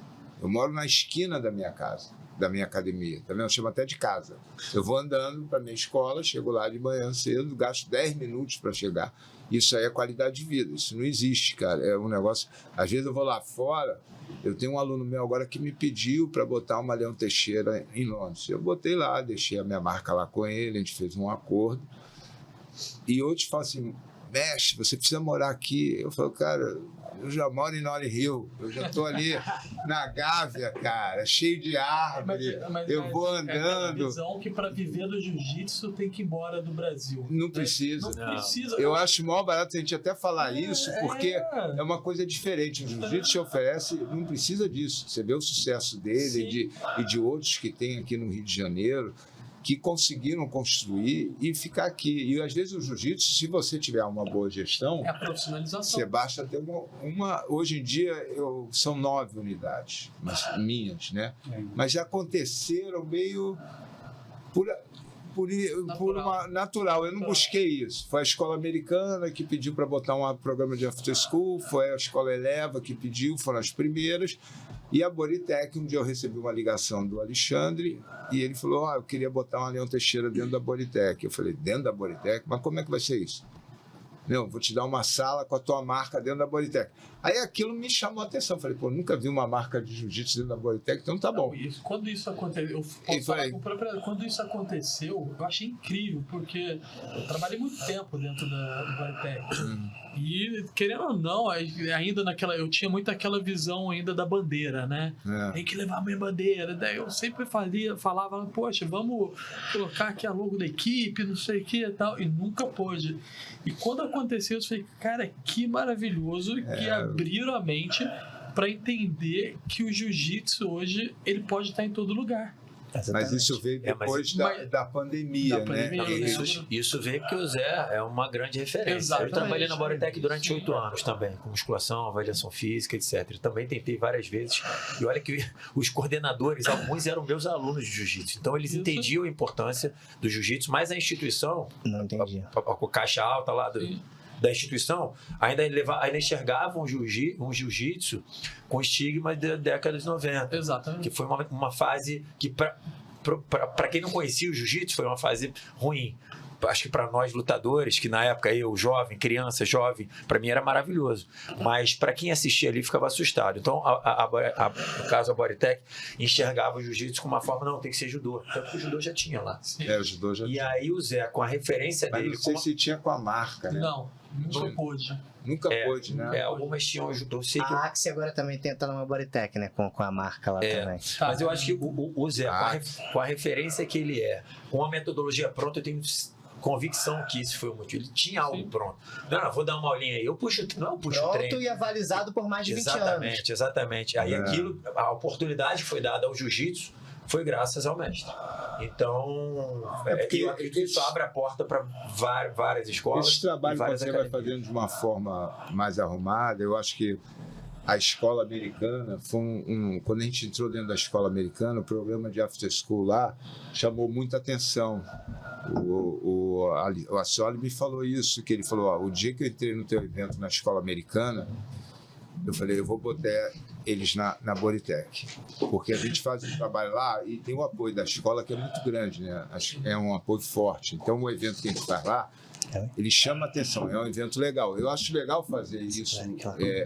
Eu moro na esquina da minha casa, da minha academia, tá vendo? Eu chamo até de casa. Eu vou andando para minha escola, chego lá de manhã cedo, gasto 10 minutos para chegar. Isso aí é qualidade de vida, isso não existe, cara. É um negócio... Às vezes eu vou lá fora, eu tenho um aluno meu agora que me pediu para botar uma Leão Teixeira em Londres. Eu botei lá, deixei a minha marca lá com ele, a gente fez um acordo. E outros falam assim, mestre, você precisa morar aqui. Eu falo, cara, eu já moro em Notting Hill, eu já estou ali na Gávea, cara, cheio de árvore, eu vou andando. É a visão que para viver do jiu-jitsu tem que ir embora do Brasil. Não precisa. Não precisa. Eu acho maior barato a gente até falar isso, porque é uma coisa diferente. O jiu-jitsu te oferece, não precisa disso. Você vê o sucesso dele e de outros que tem aqui no Rio de Janeiro, que conseguiram construir e ficar aqui. E às vezes o jiu-jitsu, se você tiver uma boa gestão, é a profissionalização. Você basta ter uma hoje em dia são 9 unidades, minhas, né? Mas já aconteceram meio por uma natural. Eu não busquei isso. Foi a escola americana que pediu para botar um programa de after school, foi a escola Eleva que pediu, foram as primeiras. E a Bodytech, um dia eu recebi uma ligação do Alexandre e ele falou: eu queria botar uma Leão Teixeira dentro da Bodytech. Eu falei: dentro da Bodytech? Mas como é que vai ser isso? Não, vou te dar uma sala com a tua marca dentro da Bodytech. Aí aquilo me chamou a atenção. Falei: pô, nunca vi uma marca de jiu-jitsu dentro da Bodytech, então tá bom. Quando isso aconteceu, quando isso aconteceu, eu achei incrível, porque eu trabalhei muito tempo dentro da Bodytech. E, querendo ou não, ainda eu tinha muito aquela visão ainda da bandeira, né? Tem que levar a minha bandeira. Daí eu sempre falava, poxa, vamos colocar aqui a logo da equipe, não sei o que e tal. E nunca pôde. E quando aconteceu, eu falei: cara, que maravilhoso que abriram a mente para entender que o jiu-jitsu hoje ele pode estar em todo lugar. Mas isso veio depois da pandemia, né? Isso veio porque o Zé é uma grande referência. Exatamente. Eu trabalhei na Bodytech durante 8 anos também, com musculação, avaliação física, etc. Também tentei várias vezes. E olha que os coordenadores, alguns eram meus alunos de jiu-jitsu. Então eles entendiam a importância do jiu-jitsu, mas a instituição, não entendia. A caixa alta lá da instituição, ainda enxergavam um jiu-jitsu com estigma da década de 90. Exatamente. Que foi uma fase que, para quem não conhecia o jiu-jitsu, foi uma fase ruim. Acho que para nós lutadores, que na época eu, criança jovem, para mim era maravilhoso. Mas para quem assistia ali ficava assustado. Então, no caso, a Bodytech enxergava o jiu-jitsu com uma forma: não, tem que ser judô. Tanto que o judô já tinha lá. O judô já tinha. E aí o Zé, com a referência Mas dele... não sei se tinha com a marca, né? Não, nunca pôde. Nunca pôde, né? Algumas tinham judô. A Axie agora também tenta numa Bodytech, né? Com a marca lá também. Mas eu acho que o Zé, com a referência que ele com a metodologia pronta, eu tenho convicção que isso foi o motivo. Ele tinha algo pronto. Não, vou dar uma aulinha aí. Eu puxo treino. Pronto e avalizado por mais de 20 anos. Exatamente. Aí a oportunidade que foi dada ao jiu-jitsu foi graças ao mestre. Então, eu acredito que isso abre a porta para várias escolas. Esse trabalho que você vai fazendo de uma forma mais arrumada, eu acho que a escola americana foi quando a gente entrou dentro da escola americana, o programa de after school lá chamou muita atenção. O Ascioli me falou isso, que ele falou: o dia que eu entrei no teu evento na escola americana, eu falei: eu vou botar eles na Bodytech, porque a gente faz um trabalho lá e tem o apoio da escola, que é muito grande, né? É um apoio forte. Então o evento que a gente faz lá, ele chama atenção, é um evento legal. Eu acho legal fazer isso.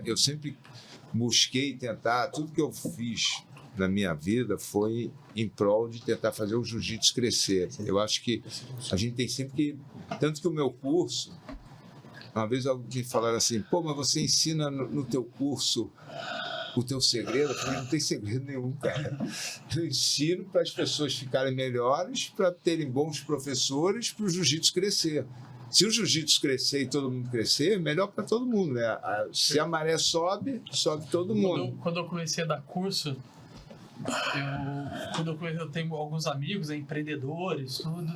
Eu sempre busquei tentar, tudo que eu fiz na minha vida foi em prol de tentar fazer o jiu-jitsu crescer. Eu acho que a gente tem sempre que... Tanto que o meu curso... Uma vez alguém falaram assim: pô, mas você ensina no teu curso o teu segredo? Eu falei: não tem segredo nenhum, cara. Eu ensino para as pessoas ficarem melhores, para terem bons professores, para o jiu-jitsu crescer. Se o jiu-jitsu crescer e todo mundo crescer, melhor para todo mundo, né? Se a maré sobe todo mundo. Quando eu comecei a dar curso, eu tenho alguns amigos, empreendedores, tudo.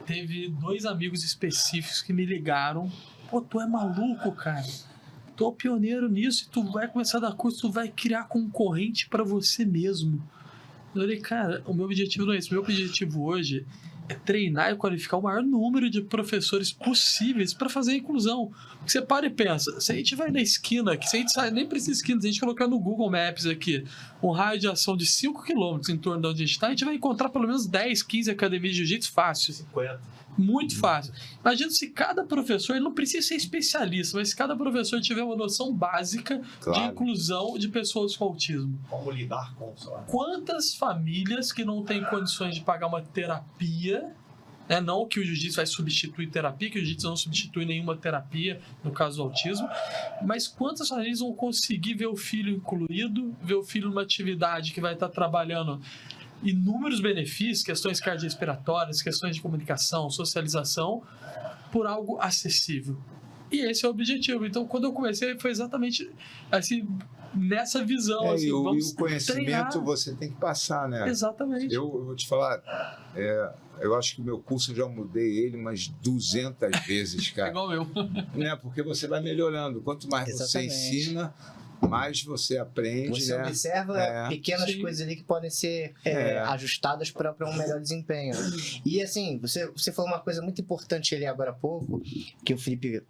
Teve 2 amigos específicos que me ligaram: pô, tu é maluco, cara? Tu é o pioneiro nisso e tu vai começar a dar curso, tu vai criar concorrente para você mesmo. Eu falei: cara, o meu objetivo não é esse. O meu objetivo hoje é treinar e qualificar o maior número de professores possíveis para fazer a inclusão. Porque você para e pensa: se a gente vai na esquina, se a gente sai, nem precisa de esquina, se a gente colocar no Google Maps aqui um raio de ação de 5 km em torno de onde a gente vai encontrar pelo menos 10, 15 academias de jiu-jitsu fácil. 50. Muito fácil. Imagina se cada professor, ele não precisa ser especialista, mas se cada professor tiver uma noção básica de inclusão de pessoas com autismo. Como lidar com isso? Quantas famílias que não têm condições de pagar uma terapia, né? Não que o jiu-jitsu vai substituir terapia, que o jiu-jitsu não substitui nenhuma terapia no caso do autismo, mas quantas famílias vão conseguir ver o filho incluído, ver o filho numa atividade que vai estar trabalhando inúmeros benefícios, questões cardiorrespiratórias, questões de comunicação, socialização, por algo acessível. E esse é o objetivo. Então, quando eu comecei, foi exatamente assim, nessa visão. Assim, e o conhecimento treinar. Você tem que passar, né? Exatamente. Eu vou te falar, eu acho que o meu curso eu já mudei ele umas 200 vezes, cara. Igual eu. Né? Porque você vai melhorando. Quanto mais você ensina, mais você aprende, Você né? observa pequenas Sim. coisas ali que podem ser ajustadas para um melhor desempenho. E assim, você falou uma coisa muito importante ali agora há pouco, que o Felipe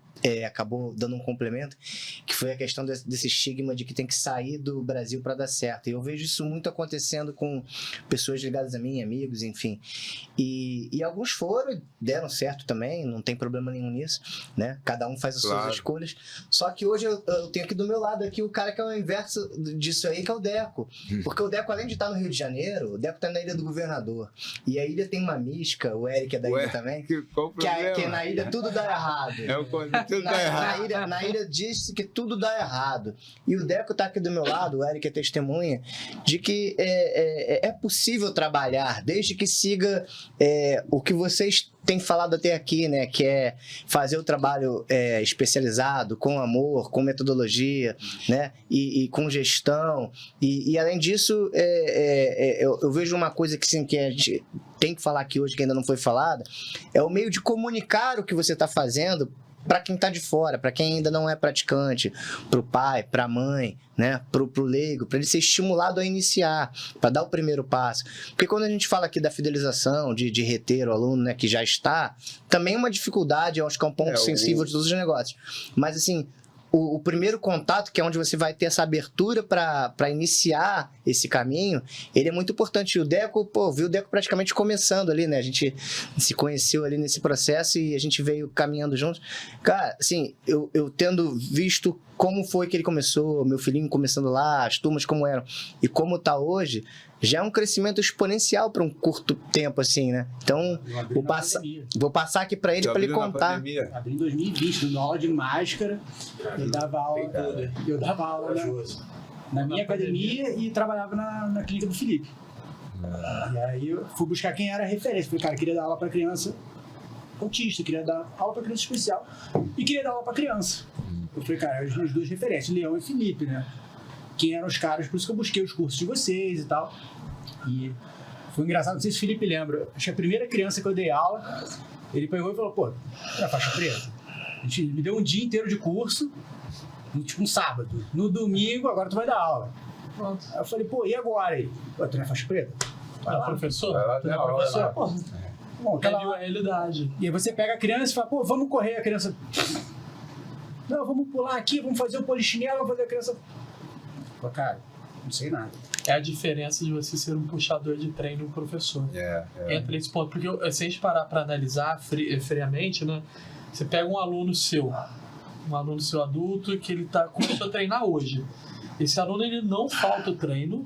acabou dando um complemento, que foi a questão desse estigma de que tem que sair do Brasil para dar certo. E eu vejo isso muito acontecendo com pessoas ligadas a mim, amigos, enfim. E alguns foram e deram certo também, não tem problema nenhum nisso, né? Cada um faz as suas escolhas. Só que hoje eu tenho aqui do meu lado aqui o cara que é o inverso disso aí, que é o Deco. Porque o Deco, além de estar no Rio de Janeiro, o Deco tá na Ilha do Governador. E a ilha tem uma mística, o Eric é da ilha também, que na ilha tudo dá errado. Tudo dá errado. Na ilha disse que tudo dá errado. E o Deco tá aqui do meu lado, o Eric é testemunha, de que é possível trabalhar, desde que siga o que vocês têm falado até aqui, né? Que é fazer o trabalho especializado, com amor, com metodologia, né? E com gestão. E além disso, eu vejo uma coisa que, sim, que a gente tem que falar aqui hoje, que ainda não foi falada, é o meio de comunicar o que você está fazendo para quem está de fora, para quem ainda não é praticante, para o pai, para a mãe, né, para o leigo, para ele ser estimulado a iniciar, para dar o primeiro passo. Porque quando a gente fala aqui da fidelização, de reter o aluno, né, que já está, também é uma dificuldade, eu acho que é um ponto sensível de todos os negócios. Mas assim, o primeiro contato, que é onde você vai ter essa abertura para iniciar esse caminho, ele é muito importante. E o Deco, viu o Deco praticamente começando ali, né? A gente se conheceu ali nesse processo e a gente veio caminhando juntos. Cara, assim, eu tendo visto como foi que ele começou, meu filhinho começando lá, as turmas como eram, e como tá hoje, já é um crescimento exponencial para um curto tempo, assim, né? Então, vou passar aqui para ele, para ele contar. Abri em 2020, dando aula de máscara, eu dava aula na minha academia e trabalhava na clínica do Felipe. E aí eu fui buscar quem era a referência. Falei, cara, eu queria dar aula para criança autista, queria dar aula para criança especial e queria dar aula para criança. Eu falei, cara, as duas referências, Leão e Felipe, né? Quem eram os caras, por isso que eu busquei os cursos de vocês e tal. E foi engraçado, não sei se o Felipe lembra, acho que a primeira criança que eu dei aula, ele pegou e falou, pô, era faixa preta. A gente me deu um dia inteiro de curso, tipo um sábado. No domingo, agora tu vai dar aula. Pronto. Aí eu falei, pô, e agora aí? Pô, tu não é faixa preta? Vai lá, professor? Vai lá, professor? Pô, bom, Viu a realidade. E aí você pega a criança e fala, pô, vamos correr, a criança... Não, vamos pular aqui, vamos fazer o polichinelo, vamos fazer a criança... Pô, cara, não sei nada. É a diferença de você ser um puxador de treino e um professor. Entra nesse ponto. Porque se a gente parar para analisar friamente, né? Você pega um aluno seu adulto, que ele começou a treinar hoje. Esse aluno, ele não falta o treino,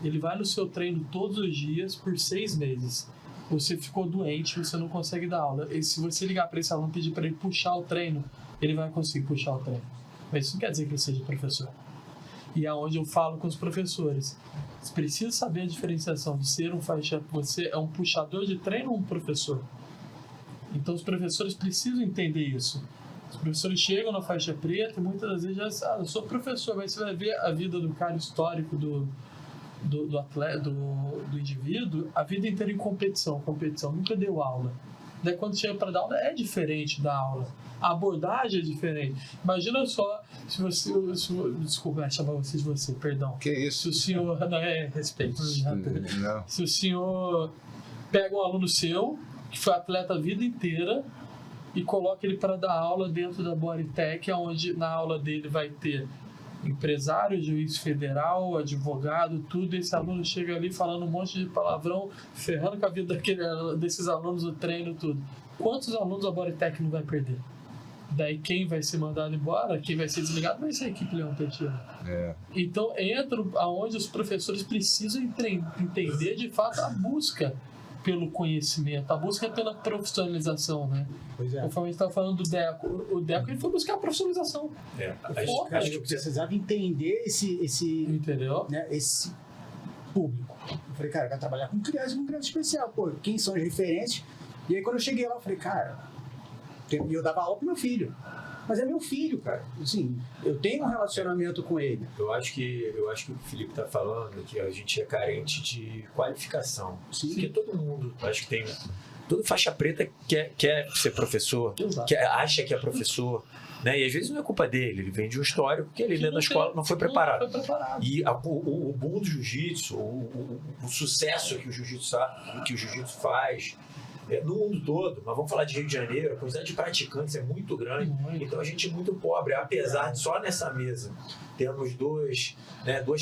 ele vai no seu treino todos os dias por 6 meses. Você ficou doente, você não consegue dar aula. E se você ligar para esse aluno e pedir para ele puxar o treino, ele vai conseguir puxar o treino. Mas isso não quer dizer que ele seja professor. E é onde eu falo com os professores. Você precisa saber a diferenciação de ser você é um puxador de treino ou um professor. Então os professores precisam entender isso. Os professores chegam na faixa preta e muitas das vezes já eu sou professor, mas você vai ver a vida do cara histórico do atleta, do indivíduo, a vida inteira em competição, nunca deu aula. Daí quando chega para dar aula é diferente da aula. A abordagem é diferente. Imagina só se você... Desculpa chamar você de você, perdão. Que isso? Se o senhor... Não é respeito. Não. Se o senhor pega um aluno seu, que foi atleta a vida inteira, e coloca ele para dar aula dentro da Bodytech, onde na aula dele vai ter empresário, juiz federal, advogado, tudo. Esse aluno chega ali falando um monte de palavrão, ferrando com a vida desses alunos, o treino, tudo. Quantos alunos a Bodytech não vai perder? Daí quem vai ser mandado embora, quem vai ser desligado, vai ser a equipe Leão Petiano. Então entra aonde os professores precisam entender de fato a busca pelo conhecimento, a busca pela profissionalização, né? Pois é. Conforme a gente estava falando do Deco, o Deco ele foi buscar a profissionalização. Acho que eu precisava entender Entendeu? né, esse público. Eu falei, cara, eu quero trabalhar com criança especial. Pô, quem são as referências? E aí quando eu cheguei lá, eu falei, cara... E eu dava aula pro meu filho. Mas é meu filho, cara. Assim, eu tenho um relacionamento com ele. Eu acho que o Felipe está falando que a gente é carente de qualificação. Sim. Porque todo mundo, acho que tem... Todo faixa preta quer ser professor, acha que é professor. né? E às vezes não é culpa dele, ele vem de um histórico que ele Que dentro da escola não foi preparado. Não foi preparado. E o boom do jiu-jitsu, o sucesso que o jiu-jitsu faz no mundo todo, mas vamos falar de Rio de Janeiro, a quantidade de praticantes é muito grande, então a gente é muito pobre, apesar de só nessa mesa temos duas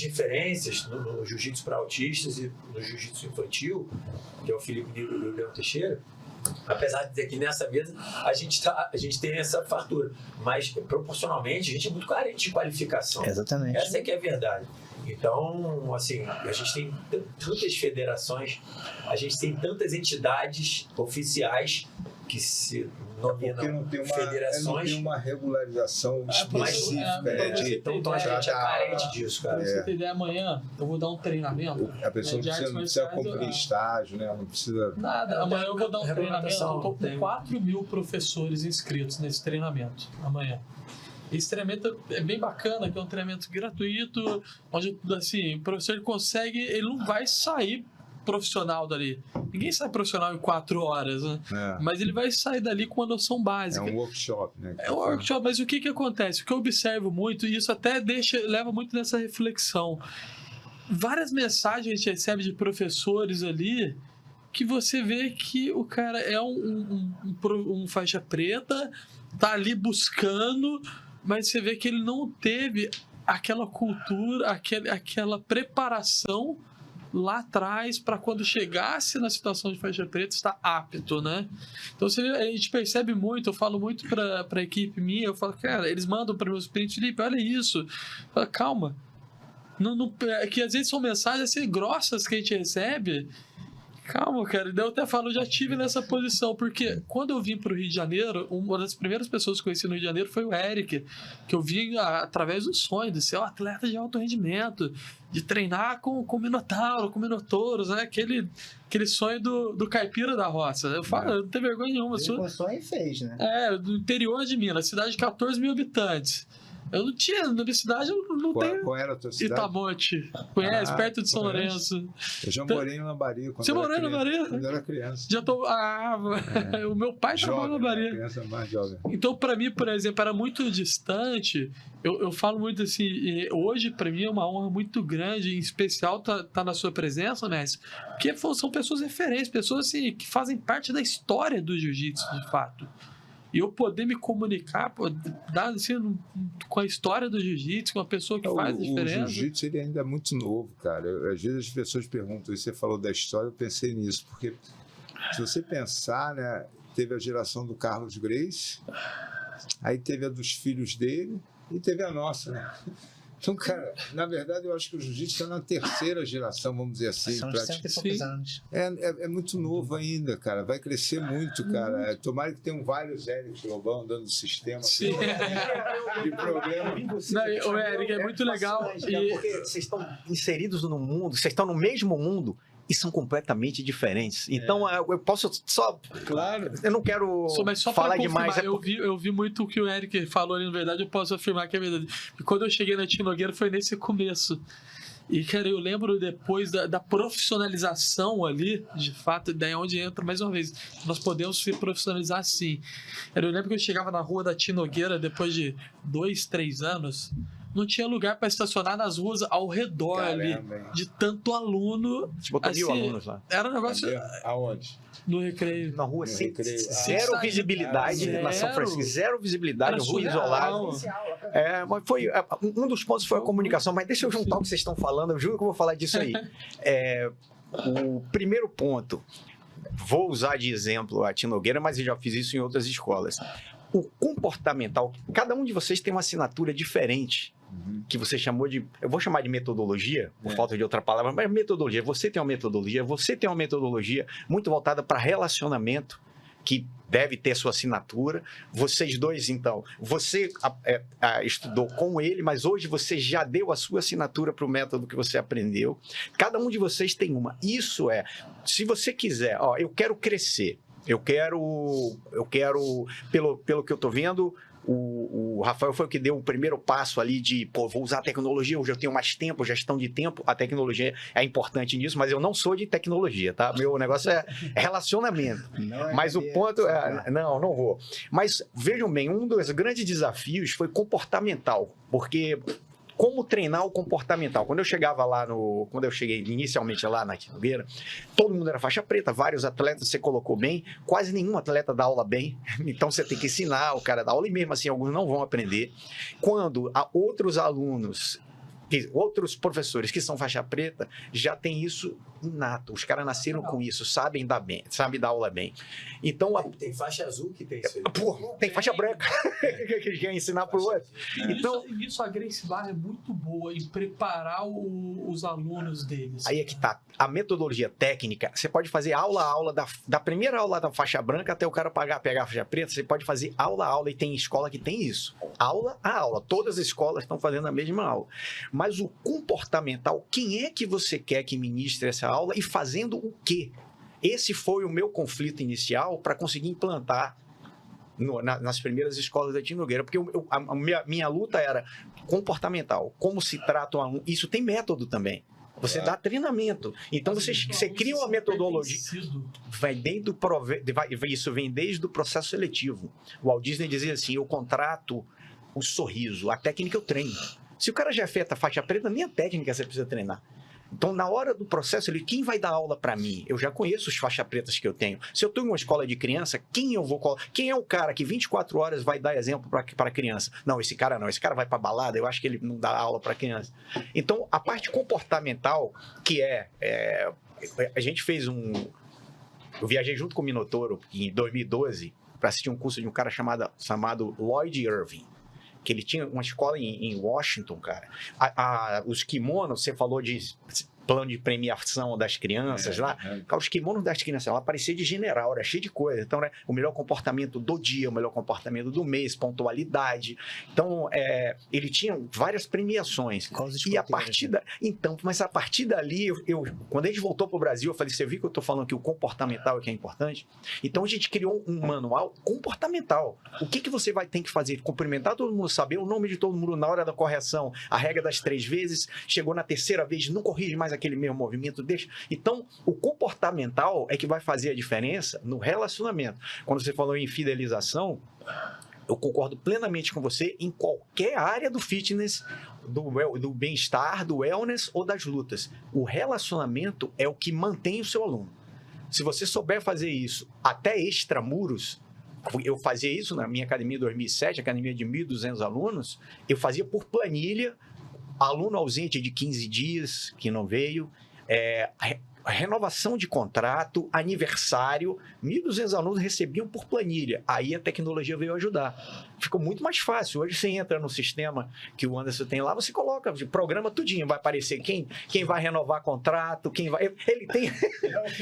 referências no jiu-jitsu para autistas e no jiu-jitsu infantil, que é o Felipe Nigro e o Leandro Teixeira. Apesar de dizer que nessa mesa a gente tem essa fartura, mas proporcionalmente a gente é muito carente de qualificação. Exatamente. Essa é que é a verdade. Então, assim, a gente tem tantas federações, a gente tem tantas entidades oficiais que se nominam federações. Não tem uma regularização específica. Então a gente é carente disso, cara. Pra você ter ideia, amanhã eu vou dar um treinamento. A pessoa de artes não precisa marciais, cumprir estágio, né? Não precisa... Nada, amanhã eu vou dar um treinamento. Eu regulamentação, tô com tem. 4.000 professores inscritos nesse treinamento amanhã. Esse treinamento é bem bacana, que é um treinamento gratuito, onde assim, o professor ele não vai sair profissional dali. Ninguém sai profissional em 4 horas, né? Mas ele vai sair dali com uma noção básica. É um workshop, né? É um workshop, mas o que acontece? O que eu observo muito, e isso até leva muito nessa reflexão. Várias mensagens a gente recebe de professores ali que você vê que o cara é um faixa preta, tá ali buscando, mas você vê que ele não teve aquela cultura, aquela preparação lá atrás para quando chegasse na situação de faixa preta estar apto, né? Então a gente percebe muito, eu falo muito para a equipe minha, eu falo, cara, eles mandam para meus clientes, Felipe, olha isso, falo, calma, que às vezes são mensagens assim grossas que a gente recebe. Calma, cara. Eu até falo, eu já estive nessa posição, porque quando eu vim para o Rio de Janeiro, uma das primeiras pessoas que eu conheci no Rio de Janeiro foi o Eric, que eu vim através do sonho de ser um atleta de alto rendimento, de treinar com Minotauro, com Minotouros, né? Aquele sonho do caipira da roça. Eu falo, eu não tenho vergonha nenhuma. Ele sonho e fez, né? Do interior de Minas, cidade de 14 mil habitantes. Eu não tinha, na minha cidade eu não tenho. Qual era a tua cidade? Itamonte. Conhece? Perto de São Lourenço. Eu já morei em Lambaria. Você morou em Lambaria? Quando eu era criança. Já tô. O meu pai trabalhou na Lambaria. Criança mais jovem. Então, para mim, por exemplo, era muito distante. Eu falo muito assim, hoje para mim é uma honra muito grande, em especial tá na sua presença, mestre, porque são pessoas referentes, pessoas assim, que fazem parte da história do jiu-jitsu, de fato. E eu poder me comunicar, dar, assim, com a história do jiu-jitsu, com uma pessoa que faz a diferença. O jiu-jitsu ele ainda é muito novo, cara. Às vezes as pessoas perguntam, e você falou da história, eu pensei nisso, porque se você pensar, né, teve a geração do Carlos Gracie, aí teve a dos filhos dele e teve a nossa, né? Então, cara, na verdade, eu acho que o jiu-jitsu está na 3ª geração, vamos dizer assim. São 100 e poucos anos. É muito novo ainda, cara. Vai crescer muito, cara. Tomara que tenham vários Erics Lobão dando sistema. Sim. De problema. O Eric, é muito legal. Porque vocês estão inseridos no mundo, vocês estão no mesmo mundo e são completamente diferentes. Então, eu posso só... Claro. Eu não quero falar demais. Eu vi muito o que o Eric falou ali, na verdade, eu posso afirmar que é verdade. E quando eu cheguei na Tino Nogueira foi nesse começo. E, cara, eu lembro depois da profissionalização ali, de fato, daí onde entra, mais uma vez, nós podemos se profissionalizar sim. Eu lembro que eu chegava na rua da Tino Nogueira depois de 2, 3 anos, não tinha lugar para estacionar nas ruas ao redor. Caramba, ali, hein? de tanto aluno. Você botou 1000 alunos lá. Era um negócio... Aonde? No Recreio. Na rua, No sem Recreio. zero visibilidade na São Francisco, zero visibilidade, Era rua surreal. isolada. Mas foi, um dos pontos foi a comunicação, mas deixa eu juntar o que vocês estão falando, eu juro que eu vou falar disso aí. O primeiro ponto, vou usar de exemplo a Tino Nogueira, mas eu já fiz isso em outras escolas. O comportamental, cada um de vocês tem uma assinatura diferente, que você chamou de, eu vou chamar de metodologia, por falta de outra palavra, mas metodologia, você tem uma metodologia muito voltada para relacionamento, que deve ter sua assinatura. Vocês dois, então, você estudou com ele, mas hoje você já deu a sua assinatura para o método que você aprendeu. Cada um de vocês tem uma. Isso se você quiser, eu quero crescer, eu quero pelo que eu estou vendo, o Rafael foi o que deu o primeiro passo ali de, pô, vou usar a tecnologia, hoje eu tenho mais tempo, gestão de tempo, a tecnologia é importante nisso, mas eu não sou de tecnologia, tá? Meu negócio é relacionamento. Mas o ponto é... Não vou. Mas vejam bem, um dos grandes desafios foi comportamental, porque... Como treinar o comportamental? Quando eu cheguei inicialmente lá na Nogueira, todo mundo era faixa preta, vários atletas, você colocou bem, quase nenhum atleta dá aula bem, então você tem que ensinar o cara a dar aula, e mesmo assim alguns não vão aprender. Quando há outros alunos, outros professores que são faixa preta, já tem isso inato, os caras nasceram com isso, sabem dar aula bem. Então, tem faixa azul que tem isso aí. Pô, tem faixa branca que quer ensinar pro outro. Então, isso a Gracie Barra é muito boa em preparar os alunos deles. Aí é que tá. A metodologia técnica, você pode fazer aula a aula, da primeira aula da faixa branca até o cara pegar a faixa preta, você pode fazer aula a aula, e tem escola que tem isso. Aula a aula. Todas as escolas estão fazendo a mesma aula. Mas o comportamental, quem é que você quer que ministre essa aula e fazendo o quê? Esse foi o meu conflito inicial para conseguir implantar nas primeiras escolas da Tim Nogueira, porque a minha luta era comportamental, como se trata um aluno. Isso tem método também. Você dá treinamento. Então, você cria uma metodologia. Isso vem desde o processo seletivo. O Walt Disney dizia assim, eu contrato o sorriso, a técnica eu treino. Se o cara já afeta a faixa preta, nem a técnica você precisa treinar. Então, na hora do processo, quem vai dar aula para mim? Eu já conheço os faixa pretas que eu tenho. Se eu estou em uma escola de criança, quem é o cara que 24 horas vai dar exemplo para a criança? Não, esse cara não. Esse cara vai para balada, eu acho que ele não dá aula para criança. Então, a parte comportamental, que a gente fez eu viajei junto com o Minotouro em 2012 para assistir um curso de um cara chamado Lloyd Irving, que ele tinha uma escola em Washington, cara. Os kimonos, você falou de plano de premiação das crianças lá. Cara, os kimonos das crianças lá pareciam de general, era cheio de coisa. Então, né, o melhor comportamento do dia, o melhor comportamento do mês, pontualidade. Então, ele tinha várias premiações. E a partir mas a partir dali, quando a gente voltou para o Brasil, eu falei, você viu que eu estou falando que o comportamental é que é importante? Então, a gente criou um manual comportamental. O que você vai ter que fazer? Cumprimentar todo mundo, saber o nome de todo mundo na hora da correção, a regra das 3 vezes, chegou na terceira vez, não corrige mais aquele mesmo movimento, deixa. Então, o comportamental é que vai fazer a diferença no relacionamento. Quando você falou em fidelização, eu concordo plenamente com você em qualquer área do fitness, do bem-estar, do wellness ou das lutas. O relacionamento é o que mantém o seu aluno. Se você souber fazer isso até extramuros, eu fazia isso na minha academia em 2007, academia de 1.200 alunos, eu fazia por planilha, aluno ausente de 15 dias que não veio, renovação de contrato, aniversário, 1.200 alunos recebiam por planilha. Aí a tecnologia veio ajudar. Ficou muito mais fácil. Hoje você entra no sistema que o Anderson tem lá, você coloca, programa tudinho, vai aparecer quem vai renovar contrato, quem vai... Ele tem...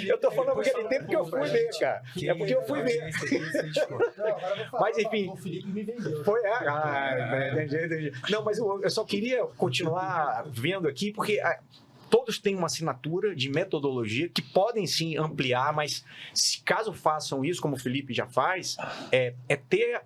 Eu tô falando porque ele tem, porque eu fui ver, cara. É porque eu fui ver. Mas enfim... O Felipe me vendeu. Foi, entendi. Não, mas eu só queria continuar vendo aqui, porque... Todos têm uma assinatura de metodologia que podem sim ampliar, mas se caso façam isso, como o Felipe já faz,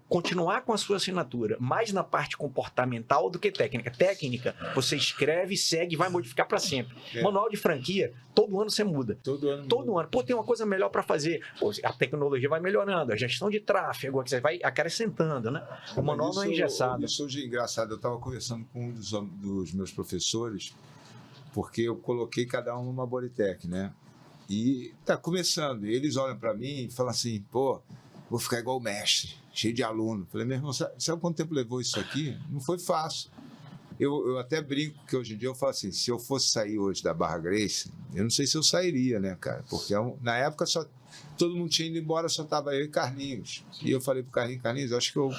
continuar com a sua assinatura, mais na parte comportamental do que técnica. Técnica, você escreve, segue e vai modificar para sempre. Manual de franquia, todo ano você muda. Todo ano. Pô, tem uma coisa melhor para fazer. Pô, a tecnologia vai melhorando, a gestão de tráfego, você vai acrescentando, né? O manual não é engessado. Isso hoje é engraçado. Eu estava conversando com um dos meus professores, porque eu coloquei cada um numa Bodytech, né? E tá começando. E eles olham para mim e falam assim, pô, vou ficar igual o mestre, cheio de aluno. Falei, meu irmão, sabe quanto tempo levou isso aqui? Não foi fácil. Eu até brinco que hoje em dia eu falo assim, se eu fosse sair hoje da Barra Gracie, eu não sei se eu sairia, né, cara? Porque na época todo mundo tinha ido embora, só tava eu e Carlinhos. E eu falei pro Carlinhos, acho que eu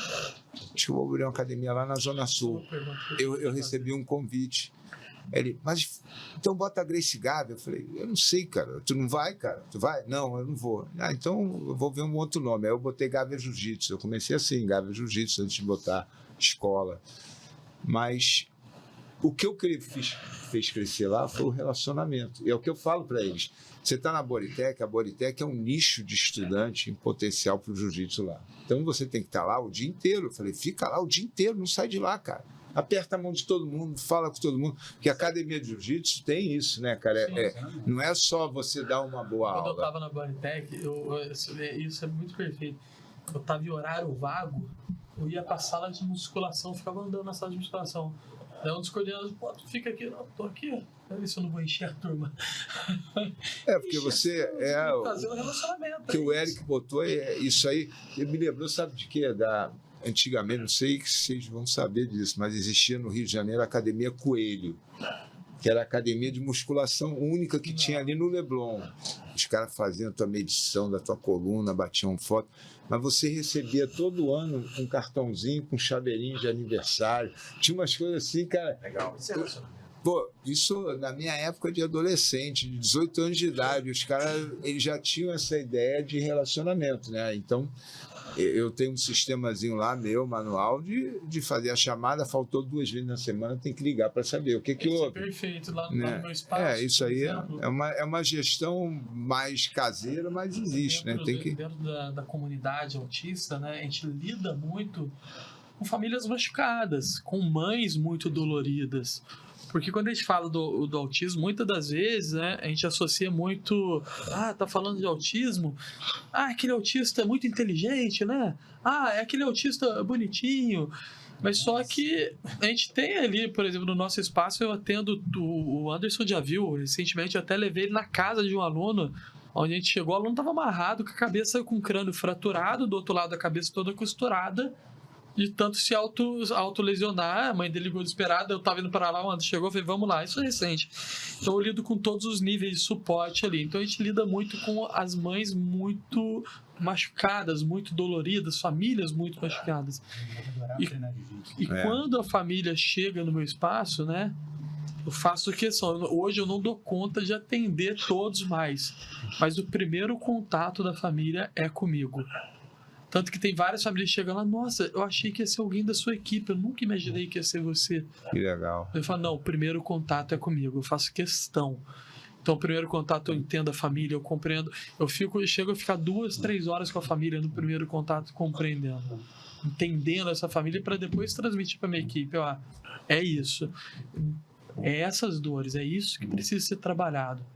vou abrir uma academia lá na Zona Sul. Eu recebi um convite. Ele, mas então bota a Gracie Gávea. Eu falei, eu não sei, cara. Tu não vai, cara? Tu vai? Não, eu não vou. Então eu vou ver um outro nome. Aí eu botei Gávea Jiu-Jitsu. Eu comecei assim, Gávea Jiu-Jitsu, antes de botar escola. Mas O que eu fez crescer lá foi o relacionamento. E é o que eu falo para eles. Você está na Bodytech, a Bodytech é um nicho de estudante em potencial para o jiu-jitsu lá. Então você tem que estar lá o dia inteiro. Eu falei, fica lá o dia inteiro, não sai de lá, cara. Aperta a mão de todo mundo, fala com todo mundo. Porque a academia de jiu-jitsu tem isso, né, cara? Não é só você dar uma boa aula. Quando eu estava na Bodytech, isso é muito perfeito. Eu estava em horário vago, eu ia para a sala de musculação, ficava andando na sala de musculação. Daí um dos coordenadores, pô, tu fica aqui, não, tô aqui. Pra ver se eu não vou encher a turma. Porque você fazer um relacionamento. Que o Eric botou isso aí. Ele me lembrou, sabe de quê? Antigamente, não sei que vocês vão saber disso, mas existia no Rio de Janeiro a Academia Coelho, que era a academia de musculação única que tinha ali no Leblon. Os caras faziam a tua medição da tua coluna, batiam foto, mas você recebia todo ano um cartãozinho com chaveirinho de aniversário. Tinha umas coisas assim, cara. Legal. Isso é relacionamento. Pô, isso na minha época de adolescente, de 18 anos de idade, os caras eles já tinham essa ideia de relacionamento, né? Então, eu tenho um sistemazinho lá, meu, manual, de fazer a chamada, faltou 2 vezes na semana, tem que ligar para saber o que houve. Perfeito, lá no meu É, espaço. isso aí é uma gestão mais caseira, mas existe, né? Tem que... Dentro da comunidade autista, né, a gente lida muito com famílias machucadas, com mães muito doloridas. Porque quando a gente fala do autismo, muitas das vezes, né, a gente associa muito... tá falando de autismo? Aquele autista é muito inteligente, né? É aquele autista bonitinho. Mas só que a gente tem ali, por exemplo, no nosso espaço, eu atendo... O Anderson já viu, recentemente eu até levei ele na casa de um aluno, onde a gente chegou, o aluno estava amarrado, com a cabeça com o crânio fraturado, do outro lado a cabeça toda costurada, de tanto se autolesionar. A mãe dele ligou desesperada, eu tava indo para lá, quando chegou, eu falei, vamos lá, isso é recente. Então eu lido com todos os níveis de suporte ali. Então a gente lida muito com as mães muito machucadas, muito doloridas, famílias muito machucadas. E quando a família chega no meu espaço, né, eu faço questão. Hoje eu não dou conta de atender todos mais, mas o primeiro contato da família é comigo. Tanto que tem várias famílias que chegam lá, nossa, eu achei que ia ser alguém da sua equipe, eu nunca imaginei que ia ser você. Que legal. Eu falo, não, o primeiro contato é comigo, eu faço questão. Então, o primeiro contato eu entendo a família, eu compreendo. Eu chego a ficar 2, 3 horas com a família no primeiro contato, compreendendo, entendendo essa família, para depois transmitir para minha equipe. É isso. É essas dores, é isso que precisa ser trabalhado.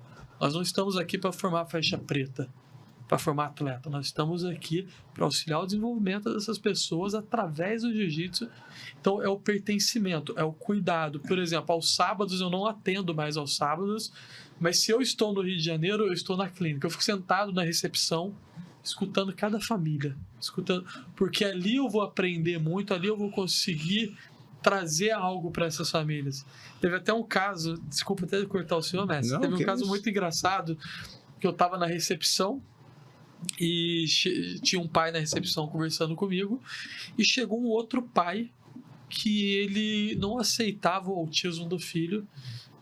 Nós não estamos aqui para formar faixa preta, para formar atleta. Nós estamos aqui para auxiliar o desenvolvimento dessas pessoas através do jiu-jitsu. Então, é o pertencimento, é o cuidado. Por exemplo, aos sábados, eu não atendo mais aos sábados, mas se eu estou no Rio de Janeiro, eu estou na clínica. Eu fico sentado na recepção, escutando cada família, porque ali eu vou aprender muito, ali eu vou conseguir trazer algo para essas famílias. Teve até um caso, desculpa até cortar o senhor, mestre, não, teve um caso muito engraçado, que eu estava na recepção, e tinha um pai na recepção conversando comigo, e chegou um outro pai que ele não aceitava o autismo do filho,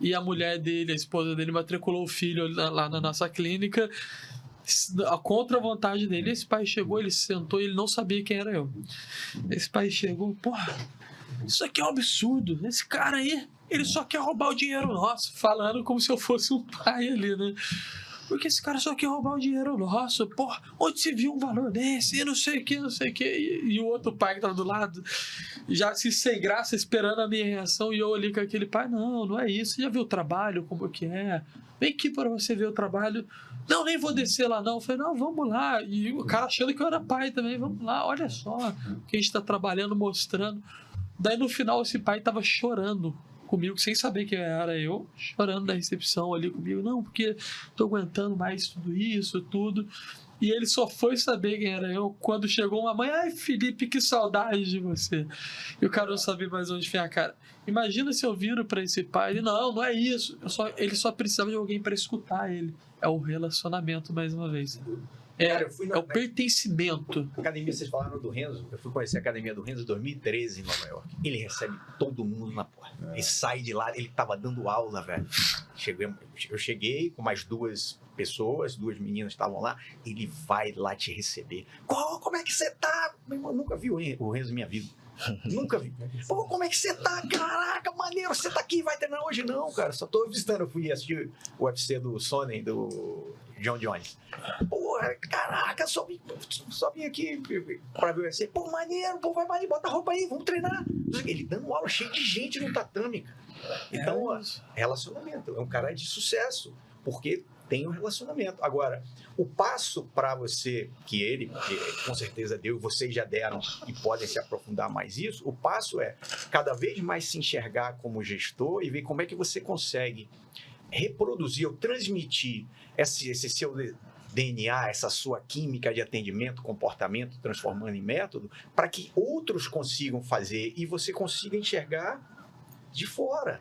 e a mulher dele, a esposa dele, matriculou o filho lá na nossa clínica contra a vontade dele. Esse pai chegou, ele sentou e ele não sabia quem era eu. Esse pai chegou, porra, isso aqui é um absurdo, esse cara aí, ele só quer roubar o dinheiro nosso, falando como se eu fosse um pai ali, né? Porque esse cara só quer roubar o dinheiro nosso, porra, onde se viu um valor desse, e não sei o que, não sei o que. E o outro pai que tava do lado, já se sem graça, esperando a minha reação, e eu ali com aquele pai, não é isso, você já viu o trabalho, como que é? Vem aqui para você ver o trabalho. Não, nem vou descer lá não. Eu falei, não, vamos lá. E o cara achando que eu era pai também, vamos lá, olha só, que a gente tá trabalhando, mostrando. Daí no final esse pai tava chorando comigo, sem saber quem era eu, chorando na recepção ali comigo, não, porque tô aguentando mais tudo isso, tudo. E ele só foi saber quem era eu quando chegou uma mãe, ai Felipe, que saudade de você. E o cara não sabia mais onde enfiar a cara. Imagina se eu viro para esse pai, ele, não é isso, ele só precisava de alguém para escutar ele. É o relacionamento, mais uma vez. Cara, eu fui é o pertencimento. Academia, vocês falaram do Renzo. Eu fui conhecer a academia do Renzo em 2013 em Nova York. Ele recebe todo mundo na porta. Ele sai de lá, ele tava dando aula, velho. Eu cheguei com mais 2 pessoas, 2 meninas estavam lá. Ele vai lá te receber. Como é que você tá? Meu irmão, nunca vi o Renzo na minha vida. Nunca vi. Pô, como é que você tá? Caraca, maneiro, você tá aqui, vai treinar hoje? Não, cara, só tô visitando. Eu fui assistir o UFC do Sonnen, do John Jones. Porra, caraca, só vim aqui pra ver o UFC. Pô, maneiro, pô, vai maneiro, bota a roupa aí, vamos treinar. Ele dando aula cheio de gente no tatame, cara. Então, relacionamento. É um cara de sucesso, porque tem um relacionamento. Agora, o passo para você, que com certeza deu, e vocês já deram e podem se aprofundar mais isso, o passo é cada vez mais se enxergar como gestor e ver como é que você consegue reproduzir ou transmitir esse seu DNA, essa sua química de atendimento, comportamento, transformando em método, para que outros consigam fazer e você consiga enxergar de fora,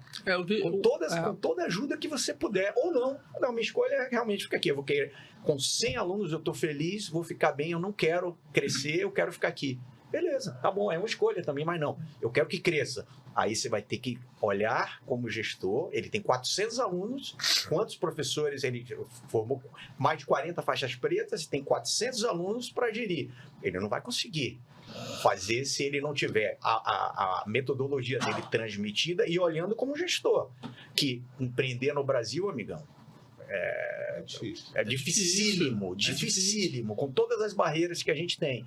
com toda a ajuda que você puder, ou não. Não, minha escolha é realmente ficar aqui. Eu vou querer, com 100 alunos eu estou feliz, vou ficar bem, eu não quero crescer, eu quero ficar aqui. Beleza, tá bom, é uma escolha também, mas não. Eu quero que cresça. Aí você vai ter que olhar como gestor, ele tem 400 alunos, quantos professores, ele formou mais de 40 faixas pretas e tem 400 alunos para gerir. Ele não vai conseguir fazer se ele não tiver a metodologia dele transmitida e olhando como gestor. Que empreender no Brasil, amigão, é dificílimo, com todas as barreiras que a gente tem,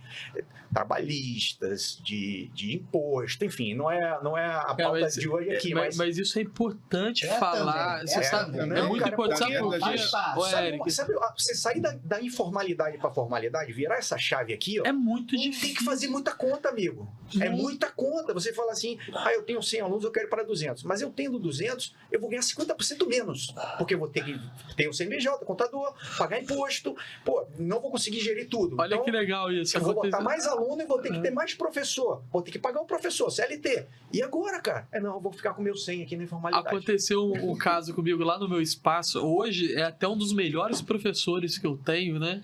trabalhistas, de imposto, enfim, não é a pauta de hoje aqui, mas isso é importante falar. Também, você sabe, não, é muito cara, importante, sabe por quê? Ô, Eric, sabe, você sair da informalidade para formalidade, virar essa chave aqui, ó, é muito difícil. tem que fazer muita conta, amigo. É muita conta. Você fala assim, eu tenho 100 alunos, eu quero ir para 200. Mas eu tendo 200, eu vou ganhar 50% menos. Porque eu vou ter que ter o CNPJ, contador, pagar imposto. Pô, não vou conseguir gerir tudo. Olha então, que legal isso. Eu vou botar mais aluno e vou ter que ter mais professor. Vou ter que pagar um professor, CLT. E agora, cara? Não, eu vou ficar com o meu 100 aqui na informalidade. Aconteceu um caso comigo lá no meu espaço. Hoje é até um dos melhores professores que eu tenho, né?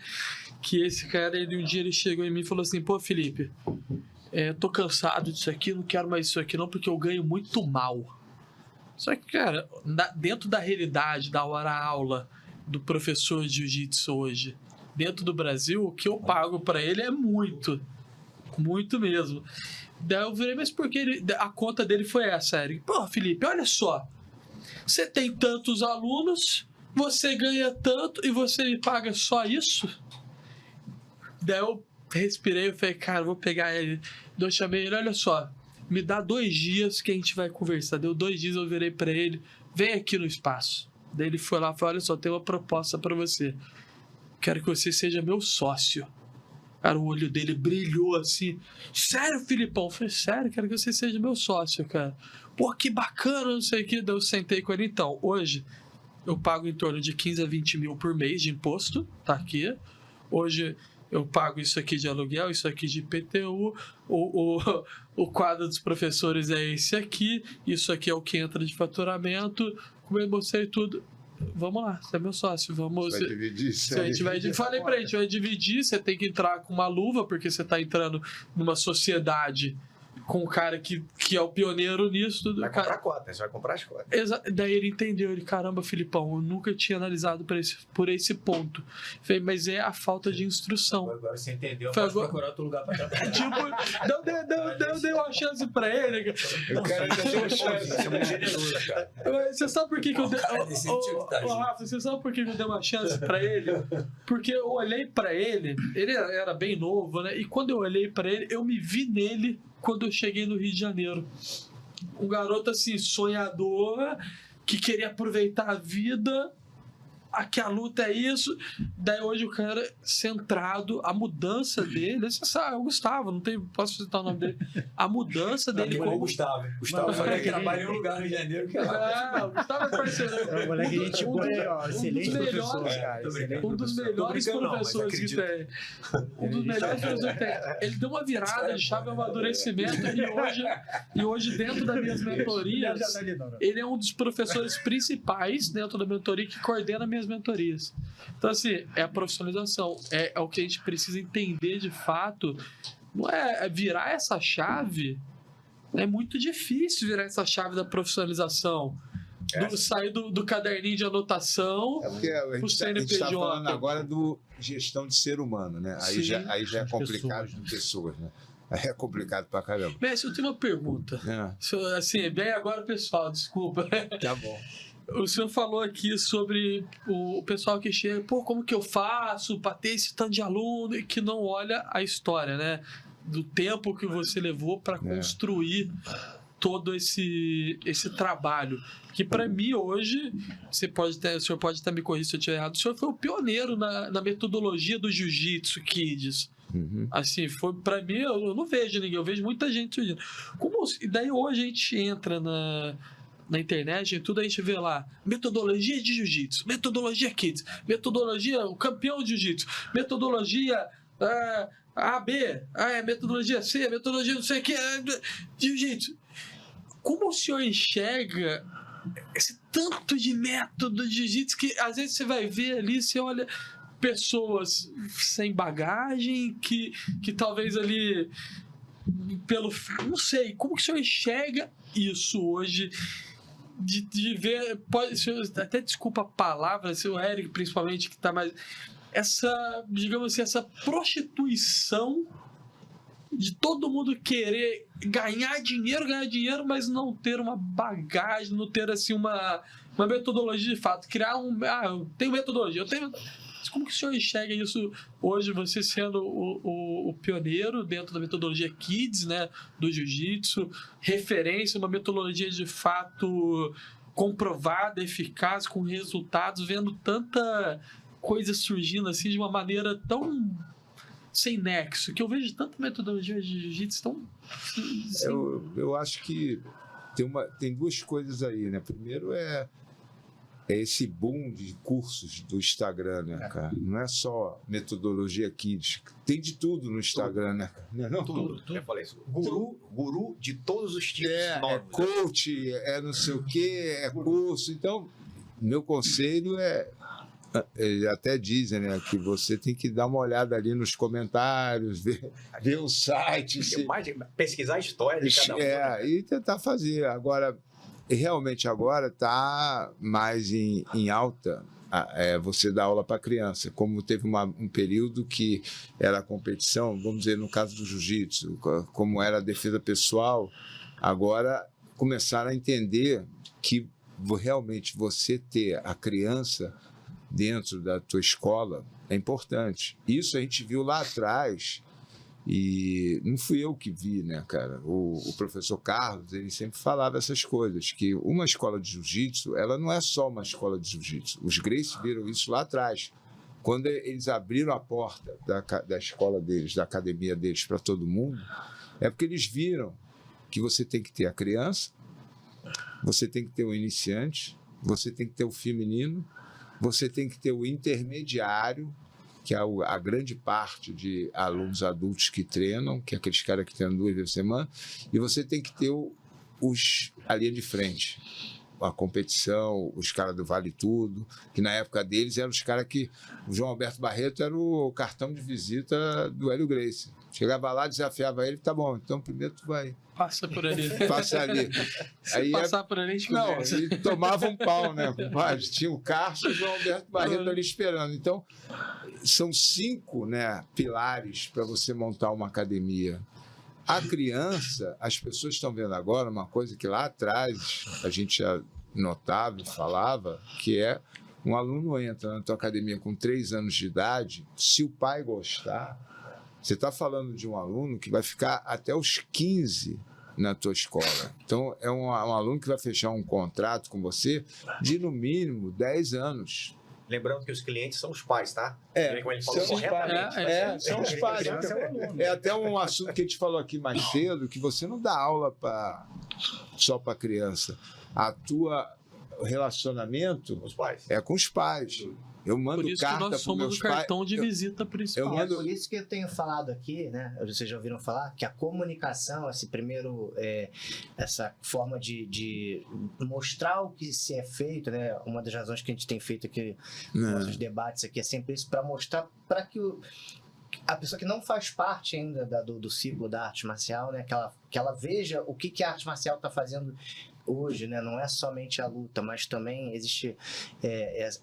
Que esse cara, um dia ele chegou em mim e falou assim, pô, Felipe, tô cansado disso aqui, não quero mais isso aqui não, porque eu ganho muito mal. Só que, cara, dentro da realidade, da hora-aula do professor de jiu-jitsu hoje, dentro do Brasil, o que eu pago pra ele é muito mesmo. Daí eu virei, mas por que a conta dele foi essa, Eric? Pô, Felipe, olha só, você tem tantos alunos, você ganha tanto e você me paga só isso? Daí eu respirei, eu falei, cara, vou pegar ele. Daí eu chamei ele, olha só, me dá 2 dias que a gente vai conversar. Deu 2 dias, eu virei pra ele, vem aqui no espaço. Daí ele foi lá e falou, olha só, tem uma proposta pra você. Quero que você seja meu sócio. Cara, o olho dele brilhou assim. Sério, Filipão? Eu falei, sério, quero que você seja meu sócio, cara. Pô, que bacana, não sei o que. Daí eu sentei com ele. Então, hoje eu pago em torno de 15 a 20 mil por mês de imposto, tá aqui. Hoje eu pago isso aqui de aluguel, isso aqui de IPTU, o quadro dos professores é esse aqui, isso aqui é o que entra de faturamento, como eu mostrei tudo. Vamos lá, você é meu sócio, vamos... Você vai dividir isso aí? Falei pra ele, a gente vai dividir, você tem que entrar com uma luva, porque você tá entrando numa sociedade com um cara que é o pioneiro nisso tudo. Vai comprar cota, você vai comprar as cotas. Daí ele entendeu, ele, caramba, Filipão, eu nunca tinha analisado por esse ponto. Falei, mas é a falta de instrução. Agora você entendeu, Foi pode procurar outro lugar pra trabalhar. Eu dei uma chance pra ele. O cara já deu uma chance. Isso é muito generoso, cara. Você sabe por que eu dei... Ô, Rafa, você sabe por que eu dei uma chance pra ele? Porque eu olhei pra ele era bem novo, né? E quando eu olhei pra ele, eu me vi nele quando eu cheguei no Rio de Janeiro. Um garoto assim, sonhador, que queria aproveitar a vida, que a luta é isso. Daí hoje o cara centrado, a mudança dele, você sabe, é o Gustavo, não tem, posso citar o nome dele. A mudança dele como Gustavo. Gustavo falou que trabalha em um lugar no Rio de Janeiro que o Gustavo é parceiro. É um moleque que gente boa aí, ó. Excelente professor, cara. Um dos melhores professores que tem. Um dos melhores professores que tem. Ele deu uma virada de chave ao amadurecimento e hoje dentro das minhas mentorias, ele é um dos professores principais dentro da mentoria que coordena minhas mentorias. Então, assim, é a profissionalização. É o que a gente precisa entender de fato. Não é virar essa chave. É muito difícil virar essa chave da profissionalização. Sair do caderninho de anotação. É porque a gente está falando agora do gestão de ser humano, né? Aí já é complicado de pessoas, né? Aí é complicado pra caramba. Messi, eu tenho uma pergunta. Assim, bem agora, pessoal, desculpa. Tá bom. O senhor falou aqui sobre o pessoal que chega, pô, como que eu faço para ter esse tanto de aluno e que não olha a história, né? Do tempo que você levou para construir todo esse trabalho. Que para mim hoje, o senhor pode até me corrigir se eu estiver errado, o senhor foi o pioneiro na metodologia do Jiu-Jitsu Kids. Assim, foi para mim, eu não vejo ninguém, eu vejo muita gente surgindo. E daí hoje a gente entra na internet e tudo, a gente vê lá metodologia de jiu-jitsu, metodologia kids, metodologia o campeão de jiu-jitsu, metodologia AB, metodologia C, metodologia não sei o que, jiu-jitsu. Como o senhor enxerga esse tanto de método de jiu-jitsu que às vezes você vai ver ali, você olha pessoas sem bagagem, que talvez ali não sei, como que o senhor enxerga isso hoje? De ver, até desculpa a palavra, o Eric principalmente, que está mais. Essa, digamos assim, essa prostituição de todo mundo querer ganhar dinheiro, mas não ter uma bagagem, não ter assim uma metodologia de fato. Criar eu tenho metodologia, eu tenho. Como que o senhor enxerga isso hoje, você sendo o pioneiro dentro da metodologia Kids, né, do Jiu-Jitsu, referência, uma metodologia de fato comprovada, eficaz, com resultados, vendo tanta coisa surgindo assim de uma maneira tão sem nexo, que eu vejo tanta metodologia de Jiu-Jitsu tão... Eu acho que tem duas coisas aí, né? Primeiro é esse boom de cursos do Instagram, né, cara? Não é só metodologia Kids. Tem de tudo no Instagram, né, cara? Não, tudo. Eu falei isso. Guru de todos os tipos. É coach, não sei o quê, é curso. Então, meu conselho eles até dizem, né, que você tem que dar uma olhada ali nos comentários, ver o site. Pesquisar a história de cada um. E tentar fazer. Agora, realmente agora está mais em alta você dar aula para criança. Como teve um período que era competição, vamos dizer, no caso do jiu-jitsu, como era a defesa pessoal, agora começaram a entender que realmente você ter a criança dentro da tua escola é importante. Isso a gente viu lá atrás. E não fui eu que vi, né, cara? O professor Carlos, ele sempre falava essas coisas, que uma escola de jiu-jitsu, ela não é só uma escola de jiu-jitsu. Os Gracie viram isso lá atrás. Quando eles abriram a porta da escola deles, da academia deles para todo mundo, é porque eles viram que você tem que ter a criança, você tem que ter o iniciante, você tem que ter o feminino, você tem que ter o intermediário, que é a grande parte de alunos adultos que treinam, que é aqueles caras que treinam 2 vezes por semana, e você tem que ter a linha de frente, a competição, os caras do Vale Tudo, que na época deles eram os caras que... O João Alberto Barreto era o cartão de visita do Hélio Gracie. Chegava lá, desafiava ele, tá bom, então primeiro tu vai... Passa por ali. Passa ali. Se aí passar por ali, a gente conversa. Não, tomava um pau, né? Mas tinha o Cássio e o João Alberto Barreto ali esperando. Então, são 5, né, pilares para você montar uma academia. A criança, as pessoas estão vendo agora uma coisa que lá atrás a gente já notava e falava, que é um aluno entra na tua academia com 3 anos de idade, se o pai gostar, você está falando de um aluno que vai ficar até os 15 na tua escola. Então, é um aluno que vai fechar um contrato com você de, no mínimo, 10 anos. Lembrando que os clientes são os pais, tá? Como ele falou corretamente. São os pais. É até um assunto que a gente falou aqui mais cedo, que você não dá aula só para criança. O relacionamento é com os pais. Eu mando por isso carta que nós somos o cartão de visita principal. Por isso que eu tenho falado aqui, né? Vocês já ouviram falar que a comunicação, essa forma de mostrar o que se é feito, né? Uma das razões que a gente tem feito aqui nos debates aqui é sempre isso, para mostrar para que a pessoa que não faz parte ainda do ciclo da arte marcial, né? Que ela veja o que a arte marcial está fazendo hoje, né? Não é somente a luta, mas também existe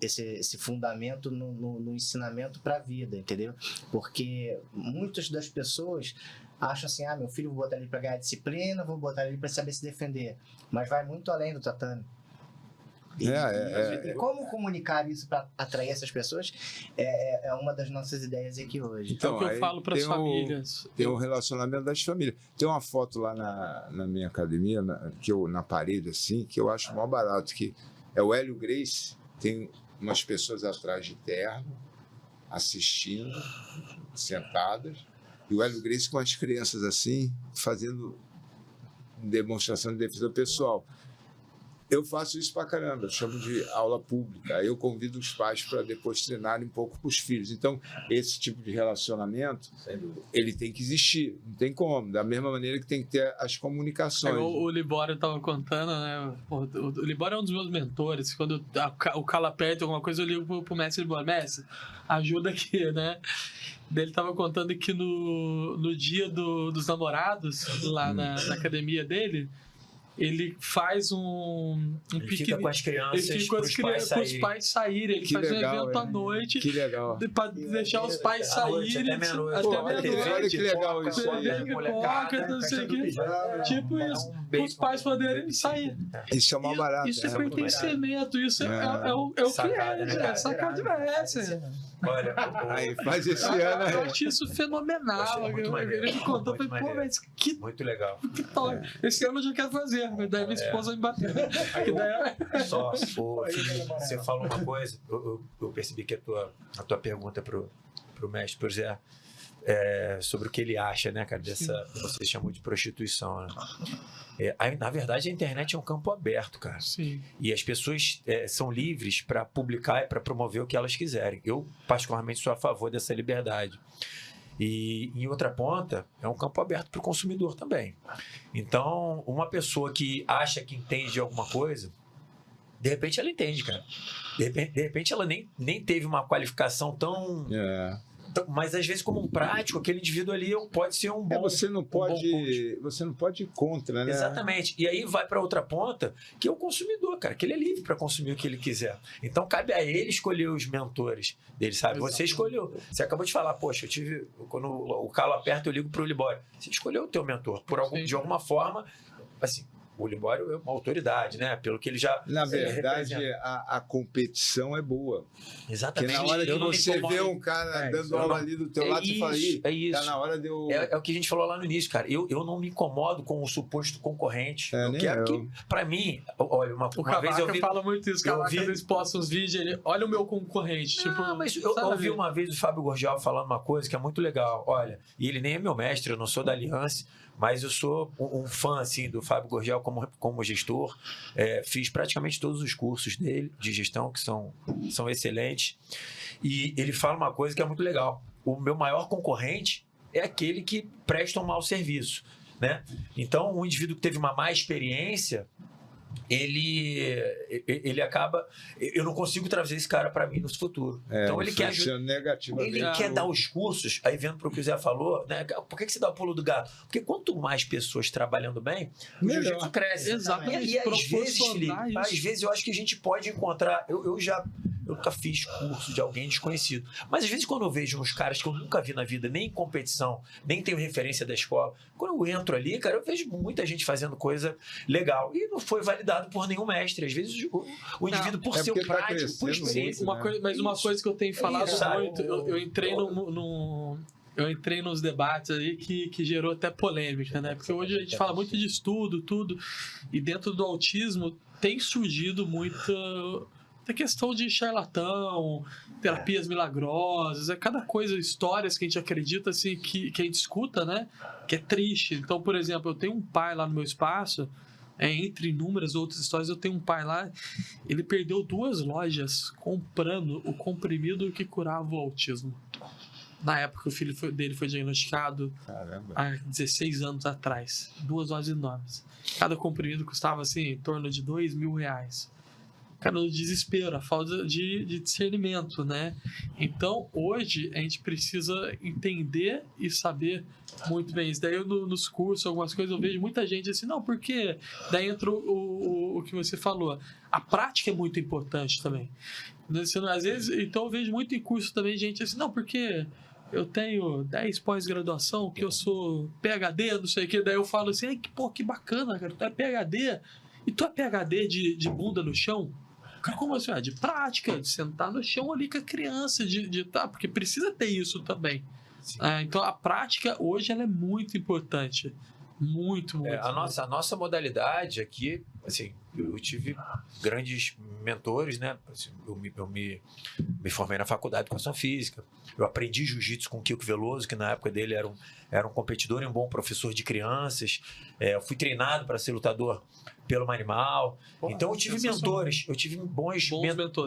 esse fundamento no ensinamento para a vida, entendeu? Porque muitas das pessoas acham assim, meu filho vou botar ele para ganhar disciplina, vou botar ele para saber se defender. Mas vai muito além do tatame. E como comunicar isso para atrair essas pessoas é uma das nossas ideias aqui hoje. Então, é o que eu falo para as famílias. Tem um relacionamento das famílias. Tem uma foto lá na minha academia, na parede, assim, que eu acho mó barato, que é o Hélio Gracie, tem umas pessoas atrás de terno, assistindo, sentadas, e o Hélio Gracie com as crianças assim, fazendo demonstração de defesa pessoal. Eu faço isso pra caramba, eu chamo de aula pública. Aí eu convido os pais para depois treinarem um pouco com os filhos. Então, esse tipo de relacionamento, ele tem que existir, não tem como. Da mesma maneira que tem que ter as comunicações. O Libório estava contando, né? O Libório é um dos meus mentores. Quando o calo aperta alguma coisa, eu ligo pro mestre Libório. Mestre, ajuda aqui, né? Ele estava contando que no dia dos namorados, lá na academia dele, ele faz um ele fica com as crianças, ele fica com os pais saírem. Ele faz legal, um evento à noite. Que legal. Para deixar os pais saírem. Até meia-noite. Olha que legal isso. Não sei o que. Tipo isso. Para os pais poderem sair. Isso é uma barata. Isso é pertencimento. Isso é o que é. Sacada demais. Olha, aí faz esse ano. Eu achei isso fenomenal. Ele me contou, eu falei, pô, mas que muito legal. Que top. Esse ano eu já quero fazer, mas daí minha esposa me bateu. Só, Felipe, você falou uma coisa, eu percebi que a tua pergunta pro mestre, pro Zé, sobre o que ele acha, né, cara, dessa, você chamou de prostituição, né? Na verdade, a internet é um campo aberto, cara. Sim. E as pessoas são livres para publicar e para promover o que elas quiserem. Eu, particularmente, sou a favor dessa liberdade. E, em outra ponta, é um campo aberto para o consumidor também. Então, uma pessoa que acha que entende alguma coisa, de repente ela entende, cara. De repente ela nem teve uma qualificação tão... Mas às vezes, como um prático, aquele indivíduo ali pode ser um bom. Você não pode ir contra, né? Exatamente. E aí vai para outra ponta, que é o consumidor, cara, que ele é livre para consumir o que ele quiser. Então cabe a ele escolher os mentores dele, sabe? Exatamente. Você escolheu. Você acabou de falar, poxa, quando o calo aperta, eu ligo pro Libório. Você escolheu o teu mentor. De alguma forma, assim. O Libório é uma autoridade, né? Pelo que ele já... Na verdade, a competição é boa. Exatamente. Porque na hora que você vê um cara dando aula ali do teu lado, você fala, tá na hora de eu... É o que a gente falou lá no início, cara. Eu não me incomodo com o suposto concorrente. Eu quero que, pra mim... Olha, uma vez eu vi... fala muito isso. Cavaca, às vezes posta uns vídeos, ele olha o meu concorrente. Mas eu ouvi uma vez o Fábio Gurgel falando uma coisa que é muito legal. Olha, e ele nem é meu mestre, eu não sou da Aliança, mas eu sou um fã, assim, do Fábio Gurgel como gestor. Fiz praticamente todos os cursos dele de gestão, que são excelentes. E ele fala uma coisa que é muito legal. O meu maior concorrente é aquele que presta um mau serviço, né? Então, um indivíduo que teve uma má experiência, ele acaba... Eu não consigo trazer esse cara para mim no futuro. Então ele quer ajudar. Ele quer dar os cursos, aí vendo para o que o Zé falou, né? Por que você dá o pulo do gato? Porque quanto mais pessoas trabalhando bem, o jiu-jitsu cresce. Exatamente. E às vezes, Felipe, às vezes eu acho que a gente pode encontrar... Eu nunca fiz curso de alguém desconhecido. Mas às vezes quando eu vejo uns caras que eu nunca vi na vida, nem em competição, nem tenho referência da escola, quando eu entro ali, cara, eu vejo muita gente fazendo coisa legal. E não foi validado por nenhum mestre. Às vezes o indivíduo, por ser um prático, por experiência. Uma coisa que eu tenho falado muito, eu entrei eu entrei nos debates aí que gerou até polêmica, né? Porque hoje a gente fala muito de estudo, tudo, e dentro do autismo tem surgido muita questão de charlatão, terapias milagrosas, cada coisa, histórias que a gente acredita, assim, que a gente escuta, né? Que é triste. Então, por exemplo, eu tenho um pai lá no meu espaço, entre inúmeras outras histórias, eu tenho um pai lá, ele perdeu 2 lojas comprando o comprimido que curava o autismo. Na época, o filho dele foi diagnosticado há 16 anos atrás. 2 lojas enormes. Cada comprimido custava, assim, em torno de R$2.000. Cara, no desespero, a falta de discernimento, né? Então, hoje, a gente precisa entender e saber muito bem isso. Daí, nos cursos, algumas coisas, eu vejo muita gente assim, não, porque daí entra o que você falou. A prática é muito importante também. Às vezes, então, eu vejo muito em curso também gente assim, não, porque eu tenho 10 pós-graduação, que eu sou PhD, não sei o que. Daí eu falo assim, que bacana, cara, tu é PhD. E tu é PhD de bunda no chão? Cara, como assim? De prática, de sentar no chão ali com a criança, porque precisa ter isso também. Então a prática hoje ela é muito importante. Muito. A nossa modalidade aqui, assim, eu tive grandes mentores, né? Assim, eu me formei na faculdade de educação física, eu aprendi jiu-jitsu com o Kiko Veloso, que na época dele era um competidor e um bom professor de crianças. Eu fui treinado para ser lutador pelo Animal. Então eu tive mentores, eu tive bons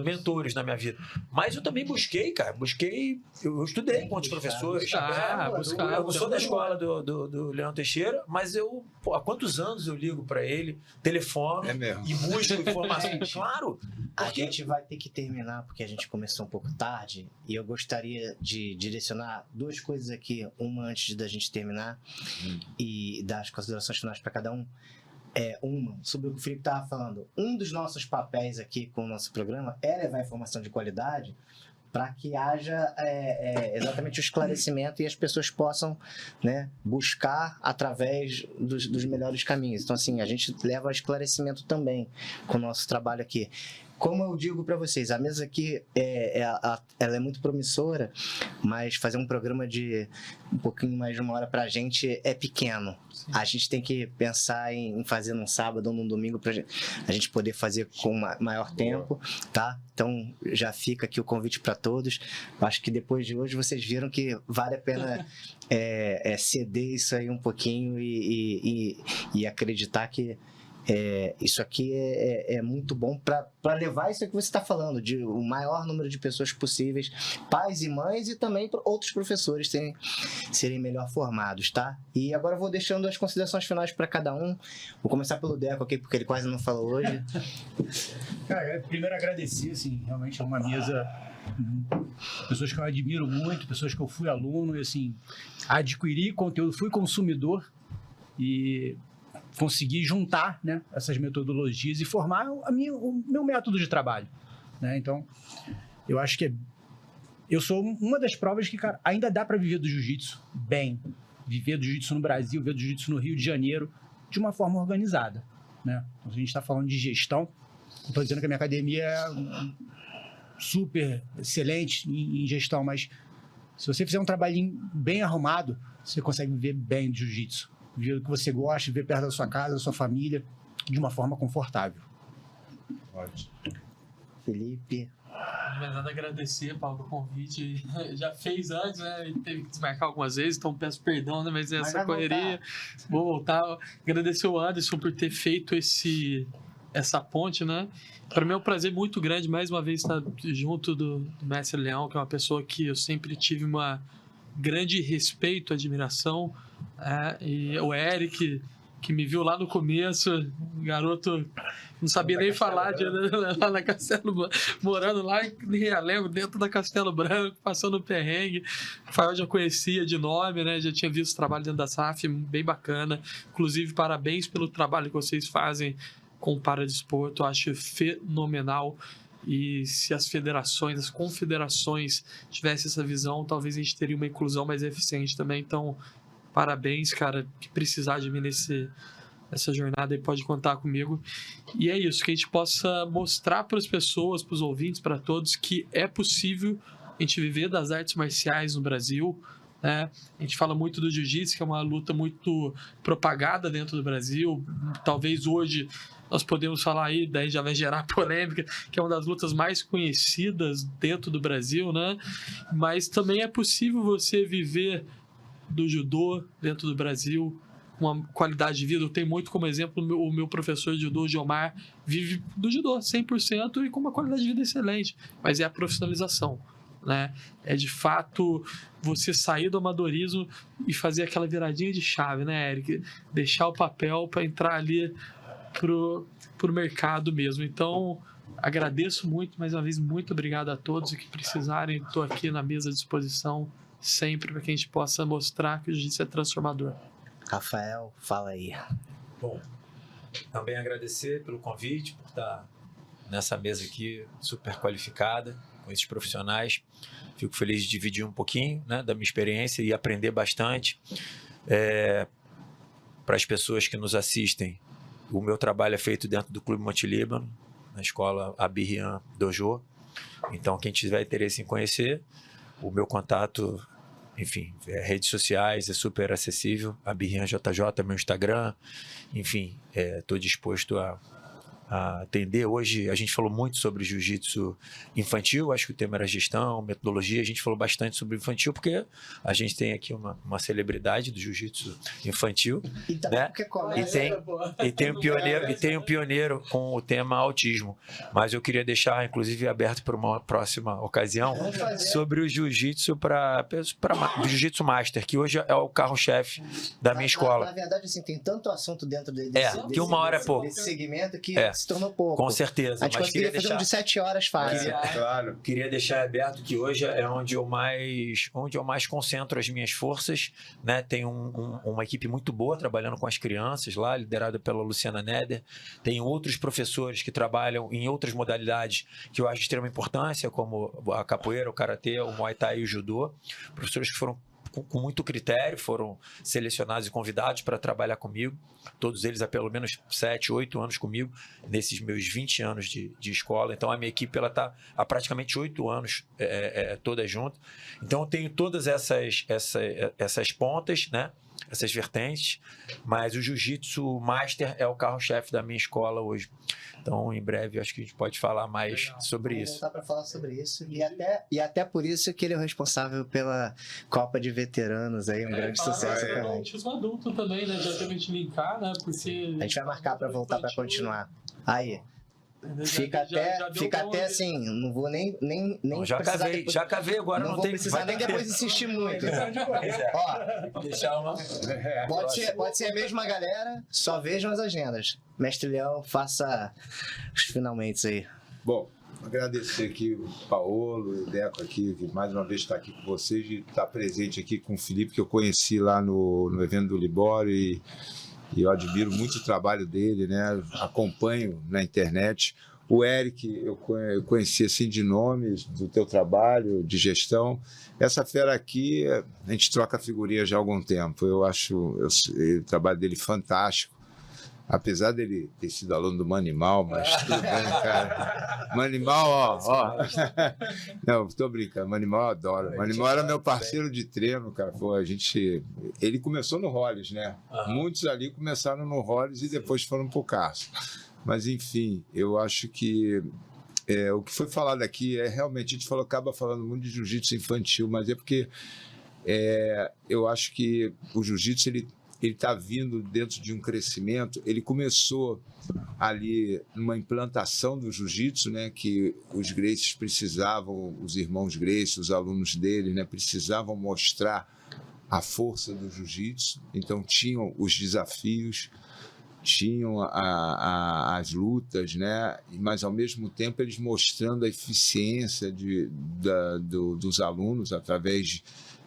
mentores na minha vida. Mas eu também eu estudei com outros professores. Eu sou da escola do Leandro Teixeira, mas há quantos anos eu ligo para ele, telefono e busco informação? Claro. A gente vai ter que terminar porque a gente começou um pouco tarde e eu gostaria de direcionar 2 coisas aqui, uma antes da gente terminar e dar as considerações finais para cada um. Uma, sobre o que o Felipe estava falando, um dos nossos papéis aqui com o nosso programa é levar informação de qualidade para que haja exatamente o esclarecimento e as pessoas possam, né, buscar através dos melhores caminhos. Então, assim, a gente leva esclarecimento também com o nosso trabalho aqui. Como eu digo para vocês, a mesa aqui ela é muito promissora, mas fazer um programa de um pouquinho mais de 1 hora para a gente é pequeno. Sim. A gente tem que pensar em fazer num sábado ou num domingo para a gente poder fazer com maior tempo, tá? Então já fica aqui o convite para todos. Acho que depois de hoje vocês viram que vale a pena ceder isso aí um pouquinho e acreditar que isso aqui é muito bom para levar isso que você está falando, de o maior número de pessoas possíveis, pais e mães, e também outros professores serem melhor formados, tá? E agora eu vou deixando as considerações finais para cada um. Vou começar pelo Deco aqui, porque ele quase não falou hoje. Cara, primeiro agradecer, assim, realmente é uma mesa, pessoas que eu admiro muito, pessoas que eu fui aluno, e assim, adquiri conteúdo, fui consumidor e conseguir juntar, né, essas metodologias e formar o meu método de trabalho, né? Então, eu acho que eu sou uma das provas que, cara, ainda dá para viver do jiu-jitsu bem, viver do jiu-jitsu no Brasil, viver do jiu-jitsu no Rio de Janeiro de uma forma organizada, né? Então, a gente está falando de gestão, não estou dizendo que a minha academia é super excelente em gestão, mas se você fizer um trabalhinho bem arrumado, você consegue viver bem do jiu-jitsu. Viver o que você gosta, viver perto da sua casa, da sua família, de uma forma confortável. Ótimo. Felipe. Mais nada a agradecer, Paulo, pelo convite. Já fez antes, né? E teve que desmarcar algumas vezes, então peço perdão, né? Mas essa correria. Vou voltar. Agradecer o Anderson por ter feito essa ponte, né? Para mim é um prazer muito grande, mais uma vez, estar junto do Mestre Leão, que é uma pessoa que eu sempre tive uma grande respeito, admiração. E o Eric, que me viu lá no começo, garoto, não sabia nem falar lá na Castelo, morando lá em Realengo, dentro da Castelo Branco, passando perrengue. O Rafael já conhecia de nome, né? Já tinha visto o trabalho dentro da SAF, bem bacana. Inclusive, parabéns pelo trabalho que vocês fazem com o Paradesporto, eu acho fenomenal. E se as federações, as confederações tivessem essa visão, talvez a gente teria uma inclusão mais eficiente também. Então, parabéns, cara, que precisar de mim nessa jornada aí pode contar comigo. E é isso, que a gente possa mostrar para as pessoas, para os ouvintes, para todos, que é possível a gente viver das artes marciais no Brasil, né? A gente fala muito do jiu-jitsu, que é uma luta muito propagada dentro do Brasil. Talvez hoje nós podemos falar aí, daí já vai gerar polêmica, que é uma das lutas mais conhecidas dentro do Brasil, né? Mas também é possível você viver do judô dentro do Brasil, uma qualidade de vida. Eu tenho muito como exemplo o meu professor de judô, o Gilmar, vive do judô 100% e com uma qualidade de vida excelente, mas é a profissionalização, né? É de fato você sair do amadorismo e fazer aquela viradinha de chave, né, Eric? Deixar o papel para entrar ali pro mercado mesmo. Então, agradeço muito, mais uma vez, muito obrigado a todos, e que precisarem, estou aqui na mesa à disposição sempre para que a gente possa mostrar que o jiu-jitsu é transformador. Rafael, fala aí. Bom, também agradecer pelo convite, por estar nessa mesa aqui super qualificada. esses profissionais. Fico feliz de dividir um pouquinho, né, da minha experiência e aprender bastante. Para as pessoas que nos assistem, o meu trabalho é feito dentro do Clube Monte Líbano, na escola Abirrian Dojo. Então, quem tiver interesse em conhecer, o meu contato, enfim, redes sociais, é super acessível. Abirrian JJ, meu Instagram. Enfim, estou disposto a atender. Hoje a gente falou muito sobre jiu-jitsu infantil, acho que o tema era gestão, metodologia, a gente falou bastante sobre infantil, porque a gente tem aqui uma celebridade do jiu-jitsu infantil, Então, né? porque começa... E tem um pioneiro com o tema autismo, mas eu queria deixar, inclusive, aberto para uma próxima ocasião, sobre o jiu-jitsu o jiu-jitsu master, que hoje é o carro-chefe da minha escola. Na verdade, assim, tem tanto assunto dentro que uma hora é pouco. desse segmento que se tornou pouco. Com certeza. A gente conseguiria fazer um de 7 horas fácil. Claro. Queria deixar aberto que hoje é onde eu mais concentro as minhas forças, né? Tem uma equipe muito boa trabalhando com as crianças lá, liderada pela Luciana Neder. Tem outros professores que trabalham em outras modalidades que eu acho de extrema importância, como a capoeira, o karatê, o muay thai e o judô. Professores que foram com muito critério, foram selecionados e convidados para trabalhar comigo, todos eles há pelo menos 7, 8 anos comigo, nesses meus 20 anos de escola. Então a minha equipe está há praticamente 8 anos toda junto. Então eu tenho todas essas pontas, né? Essas vertentes, mas o jiu-jitsu master é o carro-chefe da minha escola hoje. Então, em breve, acho que a gente pode falar mais sobre isso. Voltar para falar sobre isso. E até por isso que ele é o responsável pela Copa de Veteranos aí, um grande sucesso. O autismo adulto também, né? Já teve a gente linkar, né? Porque A gente vai marcar para voltar para continuar. Aí. Fica até assim, não vou nem Já cavei agora, não não vou tem precisar nem depois insistir muito. Ó, deixar uma. pode ser a mesma galera, só vejam as agendas. Mestre Leão, faça os finalmente aí. Bom, agradecer aqui o Paolo e o Deco aqui, que mais uma vez está aqui com vocês e está presente aqui com o Felipe, que eu conheci lá no evento do Libório e eu admiro muito o trabalho dele, né? Acompanho na internet. O Eric, eu conheci assim de nome, do teu trabalho, de gestão. Essa fera aqui, a gente troca figurinha já há algum tempo. Eu acho o trabalho dele fantástico. Apesar dele ter sido aluno do Manimal, mas tudo bem, cara. Manimal, ó. Não, tô brincando. Manimal eu adoro. Manimal era meu parceiro de treino, cara. Pô, ele começou no Hollis, né? Muitos ali começaram no Hollis e depois foram pro Carso. Mas, enfim, eu acho que o que foi falado aqui realmente, a gente acaba falando muito de jiu-jitsu infantil, mas é porque eu acho que o jiu-jitsu, ele está vindo dentro de um crescimento. Ele começou ali numa implantação do jiu-jitsu, né, que os Gracies precisavam, os irmãos Gracie, os alunos dele, né, precisavam mostrar a força do jiu-jitsu. Então tinham os desafios, tinham as lutas, né, mas ao mesmo tempo eles mostrando a eficiência dos alunos através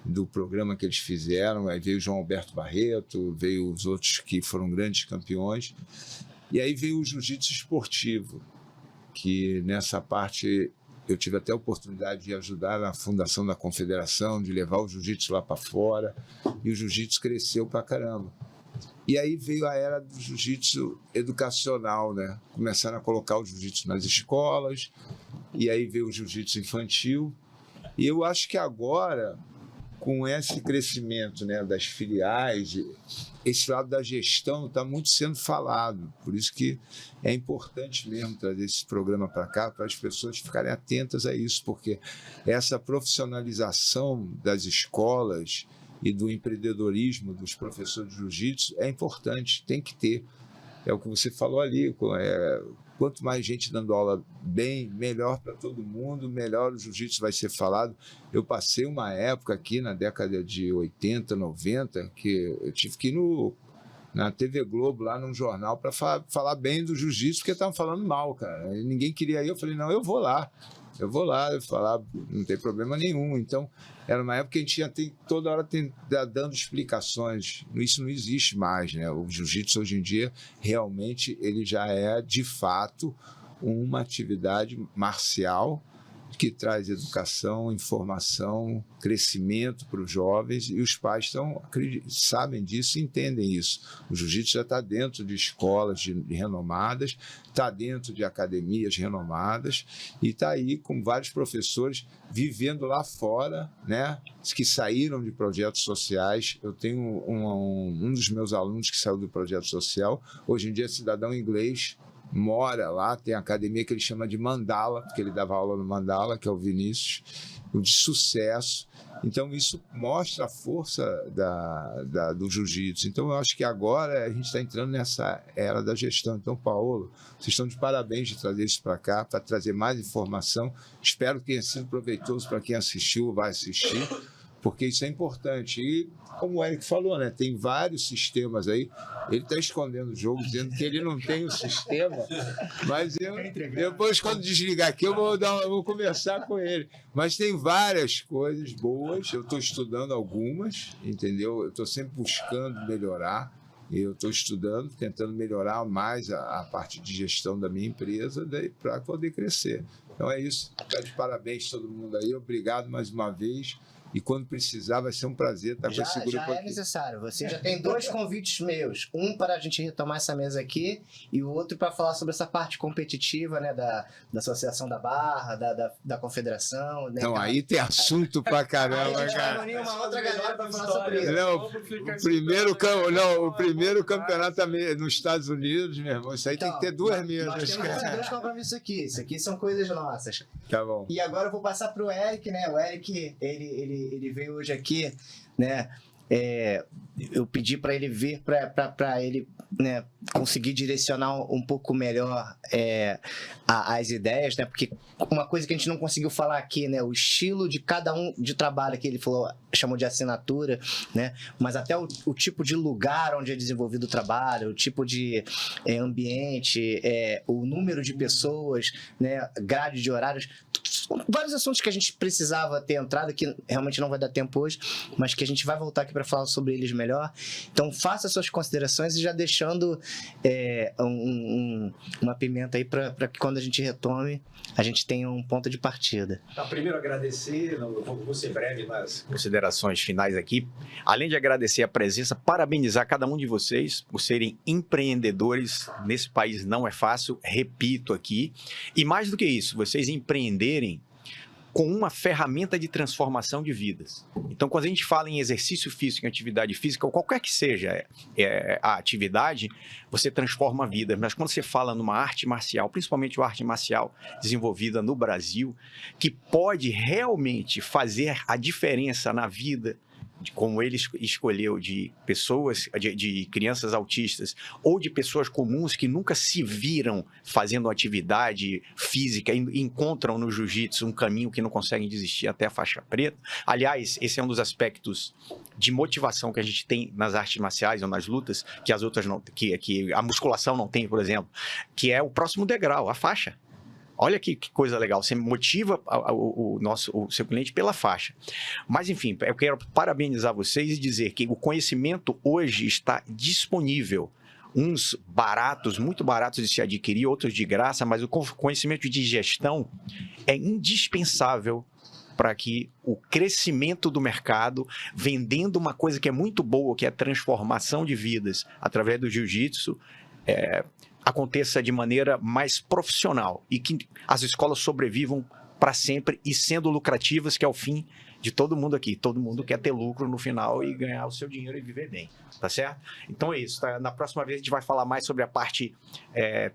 do programa que eles fizeram. Aí veio o João Alberto Barreto, veio os outros que foram grandes campeões, e aí veio o jiu-jitsu esportivo, que nessa parte eu tive até a oportunidade de ajudar na fundação da confederação, de levar o jiu-jitsu lá para fora, e o jiu-jitsu cresceu pra caramba. E aí veio a era do jiu-jitsu educacional, né? Começaram a colocar o jiu-jitsu nas escolas, e aí veio o jiu-jitsu infantil, e eu acho que agora, com esse crescimento, né, das filiais, esse lado da gestão está muito sendo falado. Por isso que é importante mesmo trazer esse programa para cá, para as pessoas ficarem atentas a isso, porque essa profissionalização das escolas e do empreendedorismo dos professores de jiu-jitsu é importante, tem que ter. É o que você falou ali, quanto mais gente dando aula bem, melhor para todo mundo, melhor o jiu-jitsu vai ser falado. Eu passei uma época aqui na década de 80, 90, que eu tive que ir na TV Globo, lá num jornal, para falar bem do jiu-jitsu, porque estavam falando mal, cara. E ninguém queria ir. Eu falei, não, eu vou lá, eu falar, não tem problema nenhum. Então, era uma época que a gente ia toda hora dando explicações. Isso não existe mais, né? O jiu-jitsu hoje em dia, realmente, ele já é, de fato, uma atividade marcial que traz educação, informação, crescimento para os jovens, e os pais sabem disso e entendem isso. O jiu-jitsu já está dentro de escolas renomadas, está dentro de academias renomadas e está aí com vários professores vivendo lá fora, né, que saíram de projetos sociais. Eu tenho um dos meus alunos que saiu do projeto social, hoje em dia é cidadão inglês, mora lá, tem a academia que ele chama de Mandala, porque ele dava aula no Mandala, que é o Vinícius, o de sucesso. Então, isso mostra a força do jiu-jitsu. Então, eu acho que agora a gente está entrando nessa era da gestão. Então, Paulo, vocês estão de parabéns de trazer isso para cá, para trazer mais informação. Espero que tenha sido proveitoso para quem assistiu ou vai assistir, porque isso é importante. E, como o Eric falou, né, tem vários sistemas aí. Ele está escondendo o jogo, dizendo que ele não tem o sistema, mas depois, quando desligar aqui, eu vou conversar com ele. Mas tem várias coisas boas, eu estou estudando algumas, entendeu? Eu estou sempre buscando melhorar. Eu estou estudando, tentando melhorar mais a parte de gestão da minha empresa para poder crescer. Então é isso. Quero de parabéns a todo mundo aí. Obrigado mais uma vez. E quando precisar, vai ser um prazer estar com esse grupo já aqui. Já é necessário. Você já tem 2 convites meus. Um para a gente retomar essa mesa aqui e o outro para falar sobre essa parte competitiva, né, da Associação da Barra, da Confederação. Né, então, aí tem assunto pra caramba, aí a gente cara. vai reunir uma outra galera para falar sobre isso. Não, o primeiro campeonato também nos Estados Unidos, meu irmão. Isso aí tem que ter 2 mesas. Nós temos esses 2 compromissos aqui. Isso aqui são coisas nossas. Tá bom. E agora eu vou passar pro Eric, né? O Eric, ele veio hoje aqui, né? Eu pedi para ele vir para ele, né, conseguir direcionar um pouco melhor as ideias, né? Porque uma coisa que a gente não conseguiu falar aqui, né? O estilo de cada um de trabalho que ele falou, chamou de assinatura, né? Mas até o tipo de lugar onde é desenvolvido o trabalho, o tipo de ambiente, o número de pessoas, né? Grade de horários, vários assuntos que a gente precisava ter entrado, que realmente não vai dar tempo hoje, mas que a gente vai voltar aqui para falar sobre eles melhor. Então, faça suas considerações e já deixando uma pimenta aí para que quando a gente retome, a gente tenha um ponto de partida. Então, primeiro agradecer, eu vou ser breve nas considerações finais aqui. Além de agradecer a presença, parabenizar cada um de vocês por serem empreendedores. Nesse país não é fácil, repito aqui. E mais do que isso, vocês empreenderem com uma ferramenta de transformação de vidas. Então, quando a gente fala em exercício físico, em atividade física, ou qualquer que seja a atividade, você transforma a vida. Mas quando você fala numa arte marcial, principalmente uma arte marcial desenvolvida no Brasil, que pode realmente fazer a diferença na vida, como ele escolheu, de pessoas, de crianças autistas ou de pessoas comuns que nunca se viram fazendo atividade física e encontram no jiu-jitsu um caminho que não conseguem desistir até a faixa preta. Aliás, esse é um dos aspectos de motivação que a gente tem nas artes marciais ou nas lutas, que as outras não, que a musculação não tem, por exemplo, que é o próximo degrau, a faixa. Olha que coisa legal, você motiva o seu cliente pela faixa. Mas, enfim, eu quero parabenizar vocês e dizer que o conhecimento hoje está disponível. Uns baratos, muito baratos de se adquirir, outros de graça, mas o conhecimento de gestão é indispensável para que o crescimento do mercado, vendendo uma coisa que é muito boa, que é a transformação de vidas através do jiu-jitsu, aconteça de maneira mais profissional e que as escolas sobrevivam para sempre e sendo lucrativas, que é o fim de todo mundo aqui. Todo mundo quer ter lucro no final e ganhar o seu dinheiro e viver bem, tá certo? Então é isso, tá? Na próxima vez a gente vai falar mais sobre a parte,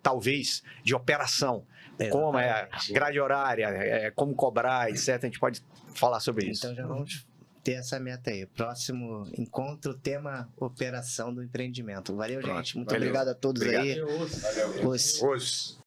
talvez, de operação, como é grade horária, como cobrar, etc. A gente pode falar sobre isso. Então já vamos ter essa meta aí. Próximo encontro, tema operação do empreendimento. Valeu, gente. Muito obrigado a todos aí. Valeu. Os